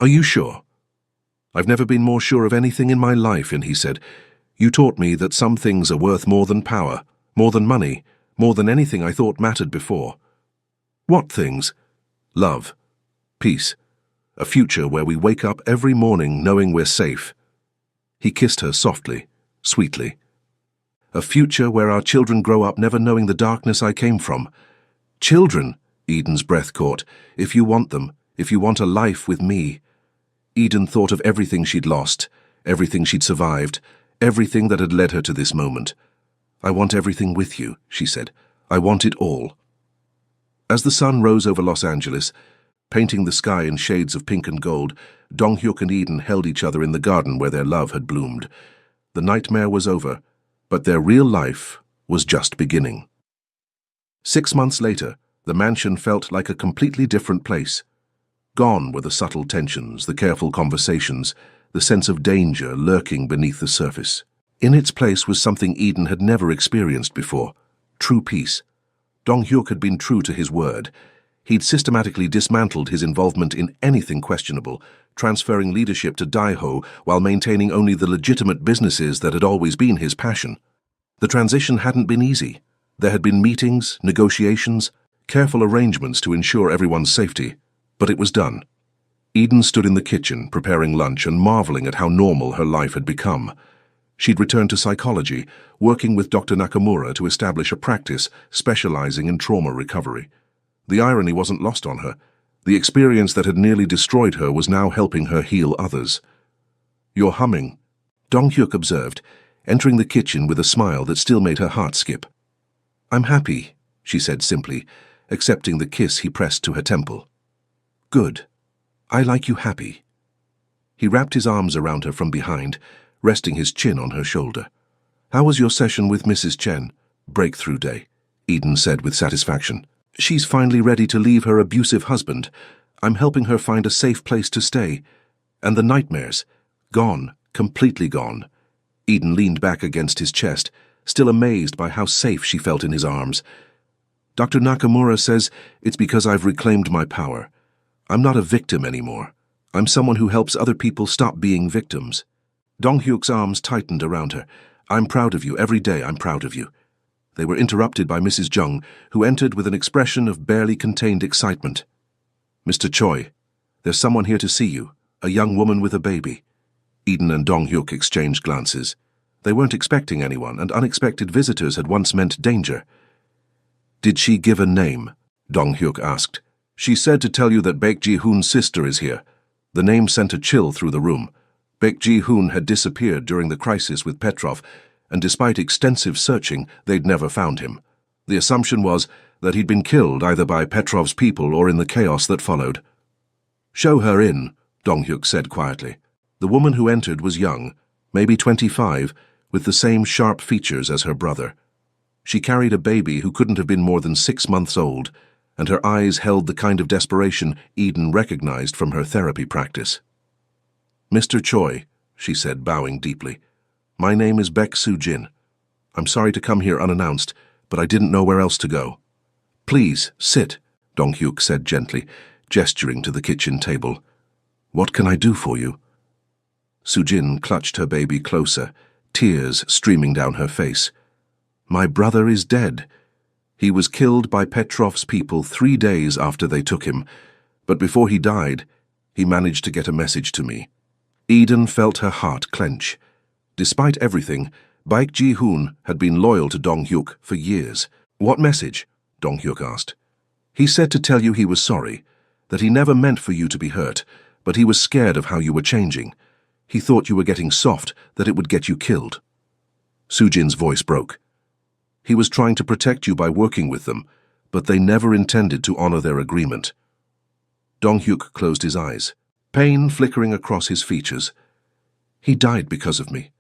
"Are you sure?" "I've never been more sure of anything in my life," and he said. "You taught me that some things are worth more than power, more than money, more than anything I thought mattered before." "What things?" "Love, peace, a future where we wake up every morning knowing we're safe." He kissed her softly, sweetly. "A future where our children grow up never knowing the darkness I came from." "Children," Eden's breath caught, "if you want them, if you want a life with me." Eden thought of everything she'd lost, everything she'd survived, everything that had led her to this moment. "I want everything with you," she said. "I want it all." As the sun rose over Los Angeles, painting the sky in shades of pink and gold, Dong-hyuk and Eden held each other in the garden where their love had bloomed. The nightmare was over, but their real life was just beginning. 6 months later, the mansion felt like a completely different place. Gone were the subtle tensions, the careful conversations, the sense of danger lurking beneath the surface. In its place was something Eden had never experienced before: true peace. Dong-hyuk had been true to his word. He'd systematically dismantled his involvement in anything questionable, transferring leadership to Daeho while maintaining only the legitimate businesses that had always been his passion. The transition hadn't been easy. There had been meetings, negotiations, careful arrangements to ensure everyone's safety, but it was done. Eden stood in the kitchen, preparing lunch and marveling at how normal her life had become. She'd returned to psychology, working with Dr. Nakamura to establish a practice specializing in trauma recovery. The irony wasn't lost on her. The experience that had nearly destroyed her was now helping her heal others. "You're humming," Dong-hyuk observed, entering the kitchen with a smile that still made her heart skip. "I'm happy," she said simply, accepting the kiss he pressed to her temple. "Good. I like you happy." He wrapped his arms around her from behind, resting his chin on her shoulder. "How was your session with Mrs. Chen?" "Breakthrough day," Eden said with satisfaction. "She's finally ready to leave her abusive husband. I'm helping her find a safe place to stay. And the nightmares? Gone, completely gone." Eden leaned back against his chest, still amazed by how safe she felt in his arms. "Dr. Nakamura says it's because I've reclaimed my power. I'm not a victim anymore. I'm someone who helps other people stop being victims." Dong-hyuk's arms tightened around her. "I'm proud of you. Every day I'm proud of you." They were interrupted by Mrs. Jung, who entered with an expression of barely contained excitement. "Mr. Choi, there's someone here to see you, a young woman with a baby." Eden and Dong-hyuk exchanged glances. They weren't expecting anyone, and unexpected visitors had once meant danger. "Did she give a name?" Dong-hyuk asked. "She said to tell you that Baek Ji-hoon's sister is here." The name sent a chill through the room. Baek Ji-hoon had disappeared during the crisis with Petrov, and despite extensive searching, they'd never found him. The assumption was that he'd been killed either by Petrov's people or in the chaos that followed. "Show her in," Dong-hyuk said quietly. The woman who entered was young, maybe 25, with the same sharp features as her brother. She carried a baby who couldn't have been more than 6 months old, and her eyes held the kind of desperation Eden recognized from her therapy practice. "Mr. Choi," she said, bowing deeply. "My name is Baek Soo-jin. I'm sorry to come here unannounced, but I didn't know where else to go." "Please, sit," Dong-hyuk said gently, gesturing to the kitchen table. "What can I do for you?" Soo-jin clutched her baby closer, tears streaming down her face. "My brother is dead. He was killed by Petrov's people 3 days after they took him, but before he died, he managed to get a message to me." Eden felt her heart clench. Despite everything, Baek Ji-hoon had been loyal to Dong-hyuk for years. "What message?" Dong-hyuk asked. "He said to tell you he was sorry, that he never meant for you to be hurt, but he was scared of how you were changing. He thought you were getting soft, that it would get you killed." Soo-jin's voice broke. He was trying to protect you by working with them, but they never intended to honor their agreement. Dong-hyuk closed his eyes, pain flickering across his features. He died because of me.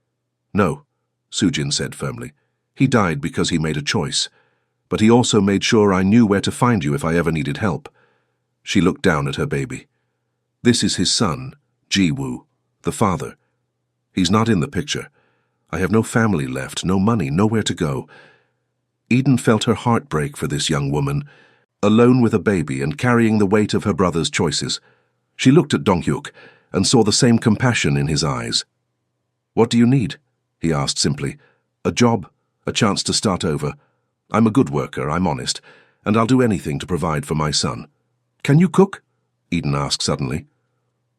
No, Soo-jin said firmly. He died because he made a choice. But he also made sure I knew where to find you if I ever needed help. She looked down at her baby. This is his son, Ji-woo, the father. He's not in the picture. I have no family left, no money, nowhere to go. Eden felt her heart break for this young woman, alone with a baby and carrying the weight of her brother's choices. She looked at Dong-hyuk and saw the same compassion in his eyes. "What do you need?" he asked simply. "A job, a chance to start over. I'm a good worker, I'm honest, and I'll do anything to provide for my son." "Can you cook?" Eden asked suddenly.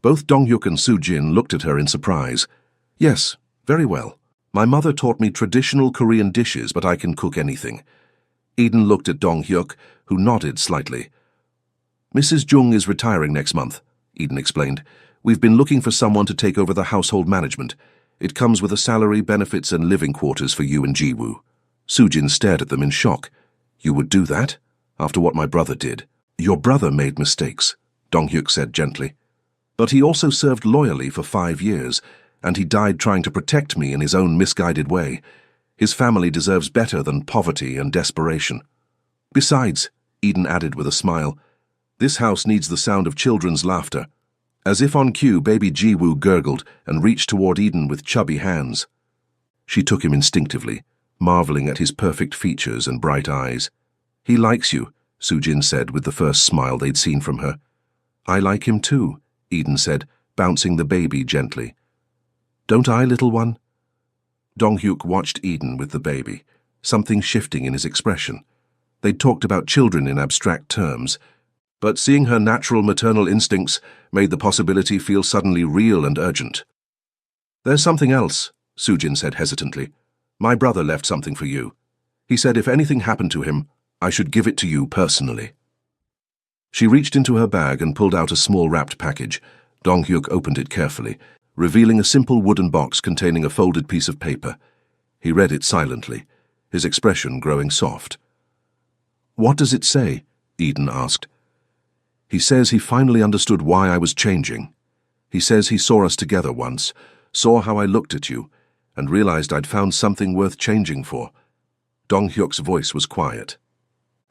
Both Dong-hyuk and Soo-jin looked at her in surprise. "Yes, very well. My mother taught me traditional Korean dishes, but I can cook anything." Eden looked at Dong-hyuk, who nodded slightly. "Mrs. Jung is retiring next month," Eden explained. "We've been looking for someone to take over the household management. It comes with a salary, benefits, and living quarters for you and Ji-woo." Soo-jin stared at them in shock. "You would do that? After what my brother did?" "Your brother made mistakes," Dong-hyuk said gently. "But he also served loyally for 5 years, and he died trying to protect me in his own misguided way. His family deserves better than poverty and desperation. Besides," Eden added with a smile, "this house needs the sound of children's laughter." As if on cue, baby Ji-woo gurgled and reached toward Eden with chubby hands. She took him instinctively, marveling at his perfect features and bright eyes. "He likes you," Soo-jin said with the first smile they'd seen from her. "I like him too," Eden said, bouncing the baby gently. "Don't I, little one?" Dong-hyuk watched Eden with the baby, something shifting in his expression. They'd talked about children in abstract terms, but seeing her natural maternal instincts made the possibility feel suddenly real and urgent. "There's something else," Soo-jin said hesitantly. "My brother left something for you. He said if anything happened to him, I should give it to you personally." She reached into her bag and pulled out a small wrapped package. Dong-hyuk opened it carefully, revealing a simple wooden box containing a folded piece of paper. He read it silently, his expression growing soft. "What does it say?" Eden asked. "He says he finally understood why I was changing. He says he saw us together once, saw how I looked at you, and realized I'd found something worth changing for." Dong-hyuk's voice was quiet.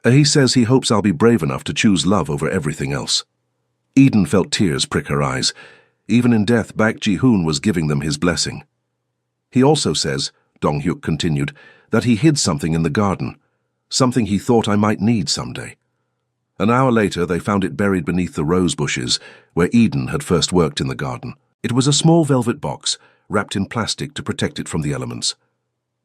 "He says he hopes I'll be brave enough to choose love over everything else." Eden felt tears prick her eyes. Even in death, Baek Ji-hoon was giving them his blessing. "He also says," Dong-hyuk continued, "that he hid something in the garden, something he thought I might need someday." An hour later, they found it buried beneath the rose bushes, where Eden had first worked in the garden. It was a small velvet box, wrapped in plastic to protect it from the elements.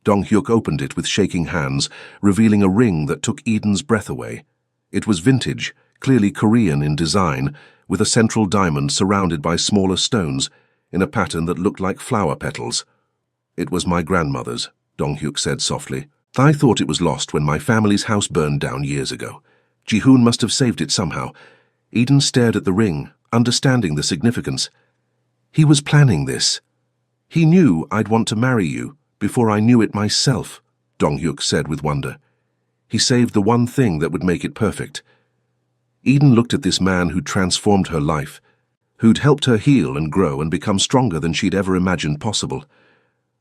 Dong-hyuk opened it with shaking hands, revealing a ring that took Eden's breath away. It was vintage, clearly Korean in design, with a central diamond surrounded by smaller stones, in a pattern that looked like flower petals. "It was my grandmother's," Dong-hyuk said softly. "I thought it was lost when my family's house burned down years ago. Ji-hoon must have saved it somehow." Eden stared at the ring, understanding the significance. "He was planning this. He knew I'd want to marry you before I knew it myself," Dong-hyuk said with wonder. "He saved the one thing that would make it perfect." Eden looked at this man who'd transformed her life, who'd helped her heal and grow and become stronger than she'd ever imagined possible.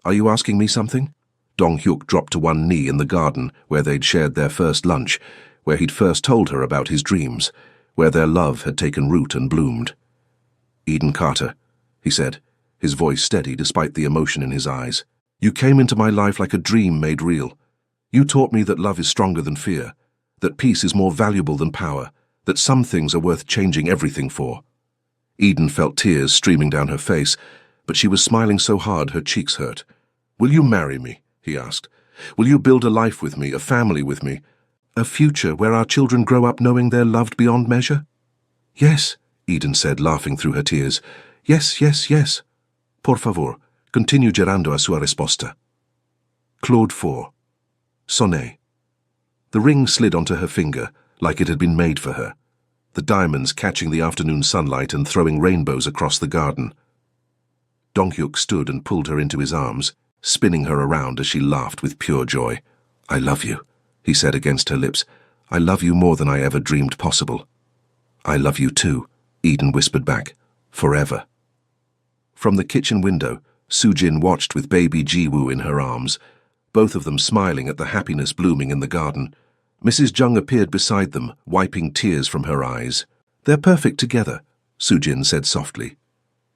"Are you asking me something?" Dong-hyuk dropped to one knee in the garden where they'd shared their first lunch, where he'd first told her about his dreams, where their love had taken root and bloomed. "Eden Carter," he said, his voice steady despite the emotion in his eyes. "You came into my life like a dream made real. You taught me that love is stronger than fear, that peace is more valuable than power, that some things are worth changing everything for." Eden felt tears streaming down her face, but she was smiling so hard her cheeks hurt. "Will you marry me?" he asked. "Will you build a life with me, a family with me? A future where our children grow up knowing they're loved beyond measure?" "Yes," Eden said, laughing through her tears. "Yes, yes, yes. Por favor, continue gerando a sua resposta." Claude 4. Sonnet. The ring slid onto her finger, like it had been made for her, the diamonds catching the afternoon sunlight and throwing rainbows across the garden. Dong-hyuk stood and pulled her into his arms, spinning her around as she laughed with pure joy. "I love you," he said against her lips. "I love you more than I ever dreamed possible." "I love you too," Eden whispered back. "Forever." From the kitchen window, Sujin watched with baby Jiwoo in her arms, both of them smiling at the happiness blooming in the garden. Mrs. Jung appeared beside them, wiping tears from her eyes. "They're perfect together," Sujin said softly.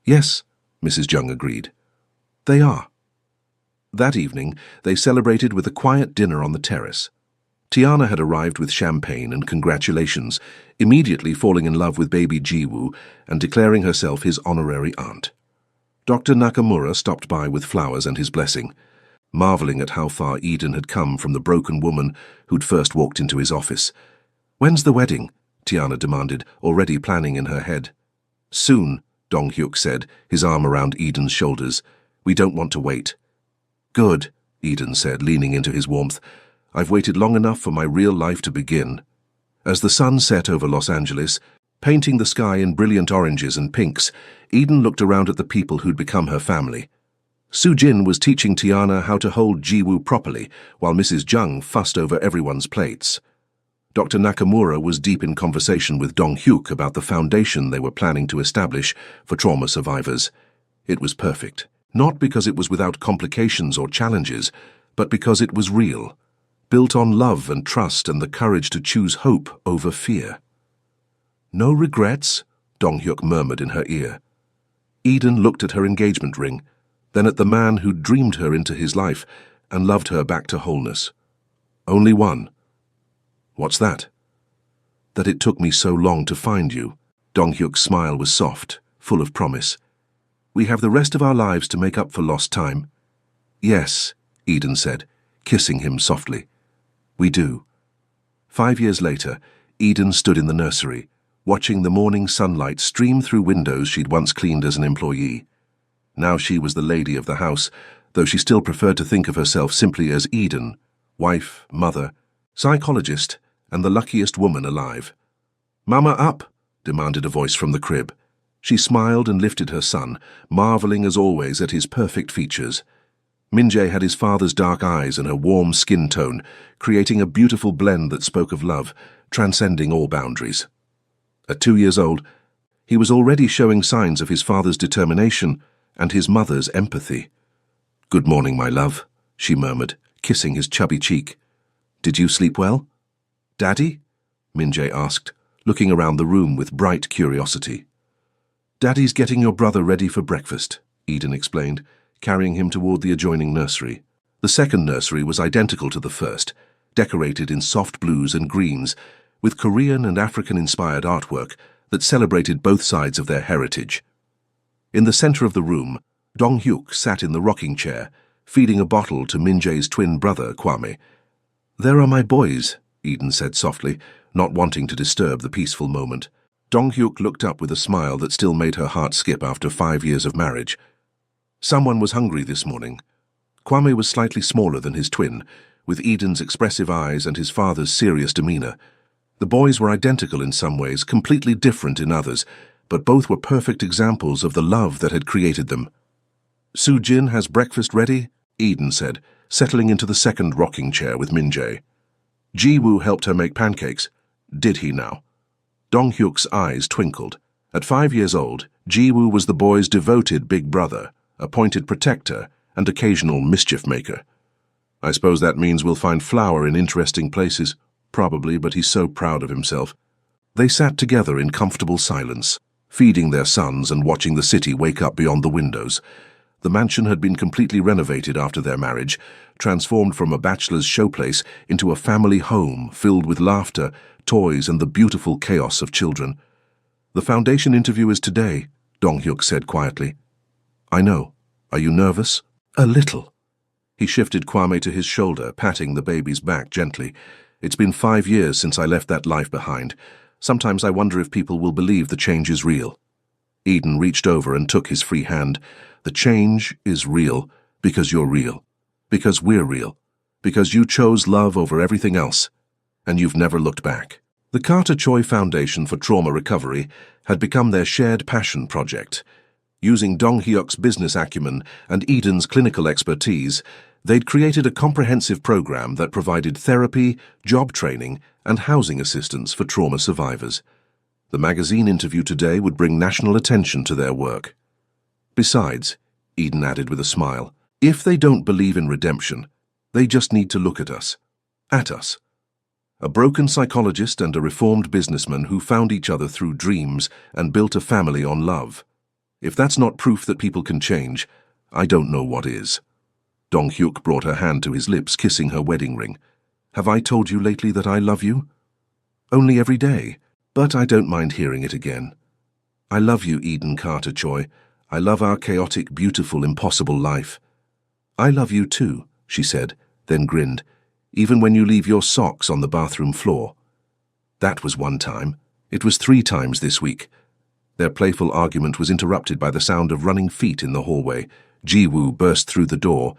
"Yes," Mrs. Jung agreed. "They are." That evening, they celebrated with a quiet dinner on the terrace. Tiana had arrived with champagne and congratulations, immediately falling in love with baby Jiwoo and declaring herself his honorary aunt. Dr. Nakamura stopped by with flowers and his blessing, marveling at how far Eden had come from the broken woman who'd first walked into his office. "When's the wedding?" Tiana demanded, already planning in her head. "Soon," Dong-hyuk said, his arm around Eden's shoulders. "We don't want to wait." "Good," Eden said, leaning into his warmth. "I've waited long enough for my real life to begin." As the sun set over Los Angeles, painting the sky in brilliant oranges and pinks, Eden looked around at the people who'd become her family. Sujin was teaching Tiana how to hold Jiwoo properly, while Mrs. Jung fussed over everyone's plates. Dr. Nakamura was deep in conversation with Dong-hyuk about the foundation they were planning to establish for trauma survivors. It was perfect, not because it was without complications or challenges, but because it was real, built on love and trust and the courage to choose hope over fear. "No regrets?" Dong-hyuk murmured in her ear. Eden looked at her engagement ring, then at the man who'd dreamed her into his life and loved her back to wholeness. "Only one." "What's that?" "That it took me so long to find you." Dong-hyuk's smile was soft, full of promise. "We have the rest of our lives to make up for lost time." "Yes," Eden said, kissing him softly. "We do." 5 years later, Eden stood in the nursery, watching the morning sunlight stream through windows she'd once cleaned as an employee. Now she was the lady of the house, though she still preferred to think of herself simply as Eden, wife, mother, psychologist, and the luckiest woman alive. "Mama, up!" demanded a voice from the crib. She smiled and lifted her son, marveling as always at his perfect features. Min-jae had his father's dark eyes and her warm skin tone, creating a beautiful blend that spoke of love, transcending all boundaries. At 2 years old, he was already showing signs of his father's determination and his mother's empathy. "Good morning, my love," she murmured, kissing his chubby cheek. "Did you sleep well?" "Daddy?" Min-jae asked, looking around the room with bright curiosity. "Daddy's getting your brother ready for breakfast," Eden explained, carrying him toward the adjoining nursery. The second nursery was identical to the first, decorated in soft blues and greens, with Korean and African-inspired artwork that celebrated both sides of their heritage. In the center of the room, Dong-hyuk sat in the rocking chair, feeding a bottle to Min-jae's twin brother, Kwame. "There are my boys," Eden said softly, not wanting to disturb the peaceful moment. Dong-hyuk looked up with a smile that still made her heart skip after 5 years of marriage. Someone was hungry this morning. Kwame was slightly smaller than his twin, with Eden's expressive eyes and his father's serious demeanor. The boys were identical in some ways, completely different in others, but both were perfect examples of the love that had created them. "Sujin has breakfast ready," Eden said, settling into the second rocking chair with Min-jae. "Jiwoo helped her make pancakes. Did he now?" Dong-hyuk's eyes twinkled. At 5 years old, Jiwoo was the boy's devoted big brother, appointed protector, and occasional mischief maker. "I suppose that means we'll find flour in interesting places." "Probably, but he's so proud of himself." They sat together in comfortable silence, feeding their sons and watching the city wake up beyond the windows. The mansion had been completely renovated after their marriage, transformed from a bachelor's showplace into a family home filled with laughter, toys, and the beautiful chaos of children. "The foundation interview is today," Dong-hyuk said quietly. "I know. Are you nervous?" "A little." He shifted Kwame to his shoulder, patting the baby's back gently. "It's been 5 years since I left that life behind. Sometimes I wonder if people will believe the change is real." Eden reached over and took his free hand. "The change is real because you're real, because we're real, because you chose love over everything else, and you've never looked back." The Carter Choi Foundation for Trauma Recovery had become their shared passion project. Using Dong-hyuk's business acumen and Eden's clinical expertise, They'd created a comprehensive program that provided therapy, job training, and housing assistance for trauma survivors. The magazine interview today would bring national attention to their work. Besides, Eden added with a smile, if they don't believe in redemption, they just need to look at us. At us. A broken psychologist and a reformed businessman who found each other through dreams and built a family on love. If that's not proof that people can change, I don't know what is. Dong Hyuk brought her hand to his lips, kissing her wedding ring. Have I told you lately that I love you? Only every day, but I don't mind hearing it again. I love you, Eden Carter Choi. I love our chaotic, beautiful, impossible life. I love you too, she said, then grinned, even when you leave your socks on the bathroom floor. That was one time. It was 3 times this week. Their playful argument was interrupted by the sound of running feet in the hallway. Ji-woo burst through the door,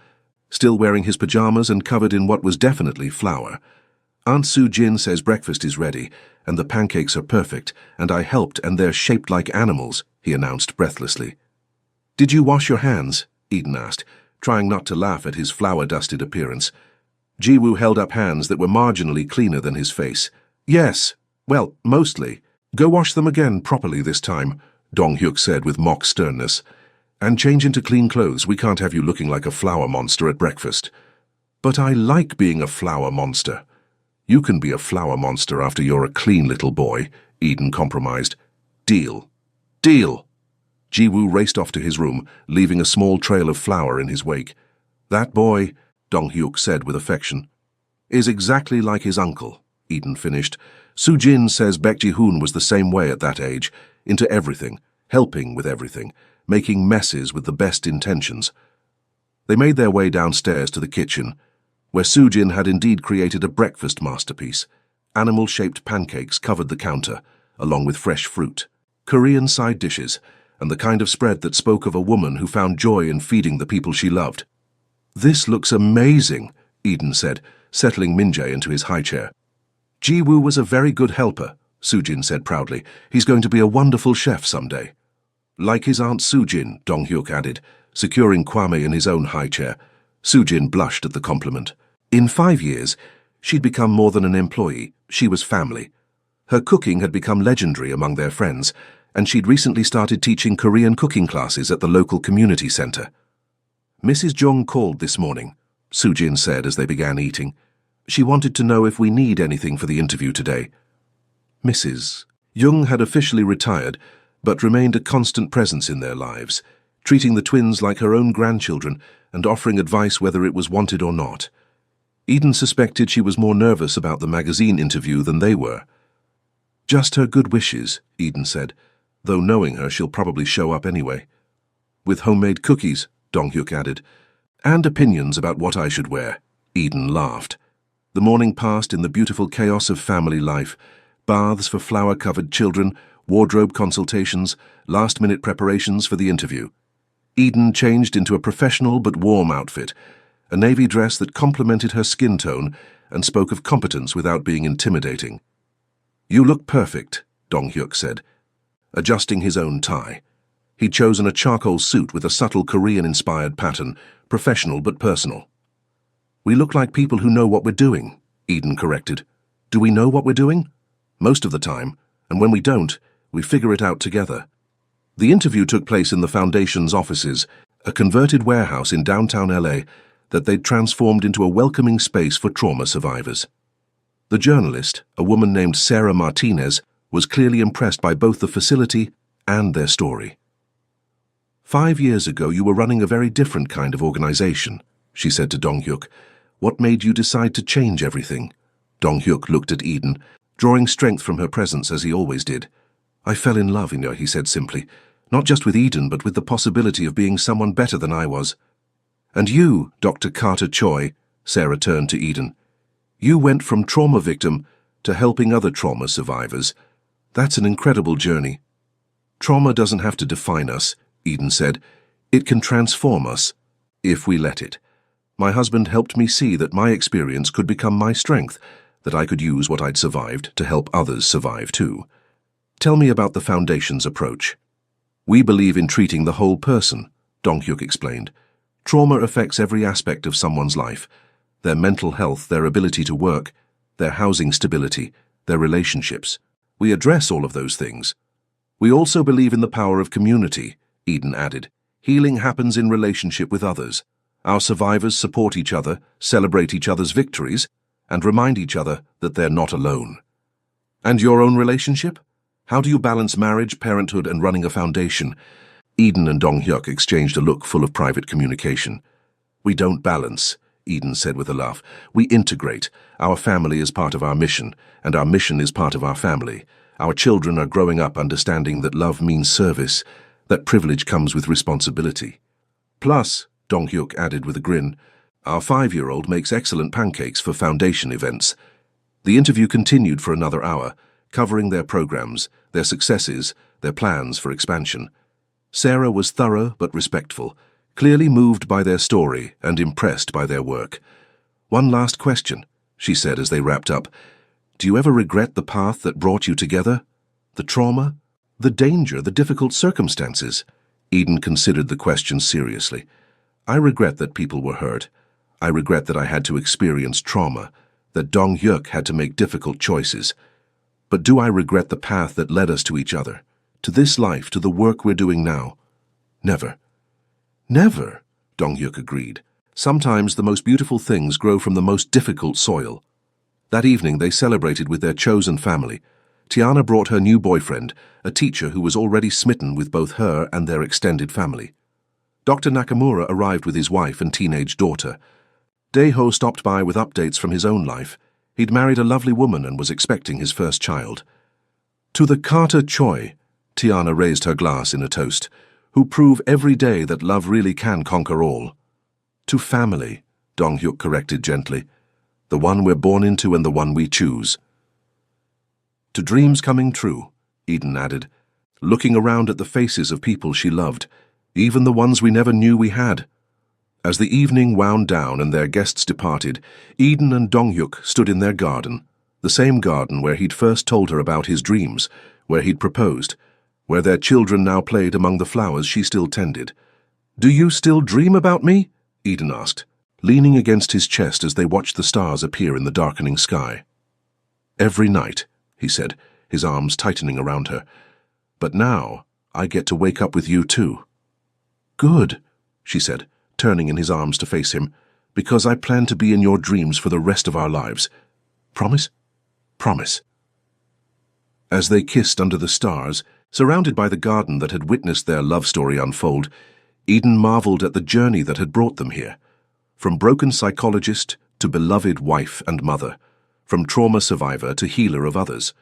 still wearing his pajamas and covered in what was definitely flour. Aunt Soo-jin says breakfast is ready, and the pancakes are perfect, and I helped, and they're shaped like animals, he announced breathlessly. Did you wash your hands? Eden asked, trying not to laugh at his flour-dusted appearance. Ji-woo held up hands that were marginally cleaner than his face. Yes, well, mostly. Go wash them again properly this time, Dong Hyuk said with mock sternness. And change into clean clothes. We can't have you looking like a flour monster at breakfast. But I like being a flour monster. You can be a flour monster after you're a clean little boy, Eden compromised. Deal. Deal. Ji-woo raced off to his room, leaving a small trail of flour in his wake. That boy, Dong Hyuk said with affection, is exactly like his uncle, Eden finished. Soo-jin says Baek Ji-hoon was the same way at that age, into everything, helping with everything, making messes with the best intentions. They made their way downstairs to the kitchen, where Soo-jin had indeed created a breakfast masterpiece. Animal-shaped pancakes covered the counter, along with fresh fruit, Korean side dishes, and the kind of spread that spoke of a woman who found joy in feeding the people she loved. This looks amazing, Eden said, settling Min-jae into his high chair. Ji-woo was a very good helper, Soo-jin said proudly. He's going to be a wonderful chef someday. Like his Aunt Soo-jin, Dong Hyuk added, securing Kwame in his own high chair. Soo-jin blushed at the compliment. In 5 years, she'd become more than an employee. She was family. Her cooking had become legendary among their friends, and she'd recently started teaching Korean cooking classes at the local community center. Mrs. Jung called this morning, Soo-jin said as they began eating. She wanted to know if we need anything for the interview today. Mrs. Jung had officially retired, but remained a constant presence in their lives, treating the twins like her own grandchildren and offering advice whether it was wanted or not. Eden suspected she was more nervous about the magazine interview than they were. Just her good wishes, Eden said, though knowing her she'll probably show up anyway. With homemade cookies, Dong Hyuk added, and opinions about what I should wear. Eden laughed. The morning passed in the beautiful chaos of family life, baths for flower-covered children, wardrobe consultations, last-minute preparations for the interview. Eden changed into a professional but warm outfit, a navy dress that complemented her skin tone and spoke of competence without being intimidating. You look perfect, Dong Hyuk said, adjusting his own tie. He'd chosen a charcoal suit with a subtle Korean-inspired pattern, professional but personal. We look like people who know what we're doing, Eden corrected. Do we know what we're doing? Most of the time, and when we don't, we figure it out together. The interview took place in the Foundation's offices, a converted warehouse in downtown LA that they'd transformed into a welcoming space for trauma survivors. The journalist, a woman named Sarah Martinez, was clearly impressed by both the facility and their story. 5 years ago, you were running a very different kind of organization, she said to Dong Hyuk. What made you decide to change everything? Dong Hyuk looked at Eden, drawing strength from her presence as he always did. I fell in love in her, he said simply, not just with Eden, but with the possibility of being someone better than I was. And you, Dr. Carter Choi, Sarah turned to Eden. You went from trauma victim to helping other trauma survivors. That's an incredible journey. Trauma doesn't have to define us, Eden said. It can transform us, if we let it. My husband helped me see that my experience could become my strength, that I could use what I'd survived to help others survive too. Tell me about the Foundation's approach. We believe in treating the whole person, Dong Hyuk explained. Trauma affects every aspect of someone's life: their mental health, their ability to work, their housing stability, their relationships. We address all of those things. We also believe in the power of community, Eden added. Healing happens in relationship with others. Our survivors support each other, celebrate each other's victories, and remind each other that they're not alone. And your own relationship? How do you balance marriage, parenthood, and running a foundation? Eden and Dong-hyuk exchanged a look full of private communication. We don't balance, Eden said with a laugh. We integrate. Our family is part of our mission, and our mission is part of our family. Our children are growing up understanding that love means service, that privilege comes with responsibility. Plus, Dong-hyuk added with a grin, our 5-year-old makes excellent pancakes for foundation events. The interview continued for another hour, covering their programs, their successes, their plans for expansion. Sarah was thorough but respectful, clearly moved by their story and impressed by their work. One last question, she said as they wrapped up. Do you ever regret the path that brought you together? The trauma? The danger, the difficult circumstances? Eden considered the question seriously. I regret that people were hurt. I regret that I had to experience trauma, that Dong-hyuk had to make difficult choices. But do I regret the path that led us to each other, to this life, to the work we're doing now? Never. Never, Dong-hyuk agreed. Sometimes the most beautiful things grow from the most difficult soil. That evening they celebrated with their chosen family. Tiana brought her new boyfriend, a teacher who was already smitten with both her and their extended family. Dr. Nakamura arrived with his wife and teenage daughter. Daeho stopped by with updates from his own life. He'd married a lovely woman and was expecting his first child. To the Carter Choi, Tiana raised her glass in a toast, who prove every day that love really can conquer all. To family, Dong-hyuk corrected gently. The one we're born into and the one we choose. To dreams coming true, Eden added, looking around at the faces of people she loved, even the ones we never knew we had. As the evening wound down and their guests departed, Eden and Dong-hyuk stood in their garden, the same garden where he'd first told her about his dreams, where he'd proposed, where their children now played among the flowers she still tended. Do you still dream about me? Eden asked, leaning against his chest as they watched the stars appear in the darkening sky. Every night, he said, his arms tightening around her. But now, I get to wake up with you too. Good, she said, turning in his arms to face him, because I plan to be in your dreams for the rest of our lives. Promise? Promise. As they kissed under the stars, surrounded by the garden that had witnessed their love story unfold, Eden marveled at the journey that had brought them here. From broken psychologist to beloved wife and mother, from trauma survivor to healer of others,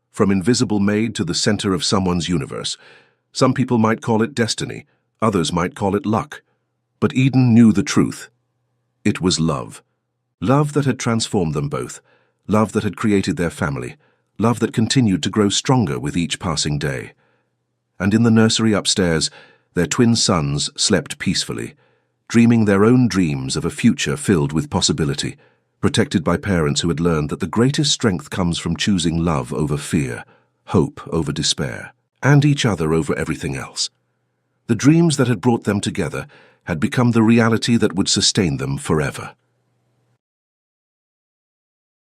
from invisible maid to the center of someone's universe. Some people might call it destiny, others might call it luck. But Eden knew the truth. It was love. Love that had transformed them both, love that had created their family, love that continued to grow stronger with each passing day. And in the nursery upstairs, their twin sons slept peacefully, dreaming their own dreams of a future filled with possibility, protected by parents who had learned that the greatest strength comes from choosing love over fear, hope over despair, and each other over everything else. The dreams that had brought them together had become the reality that would sustain them forever.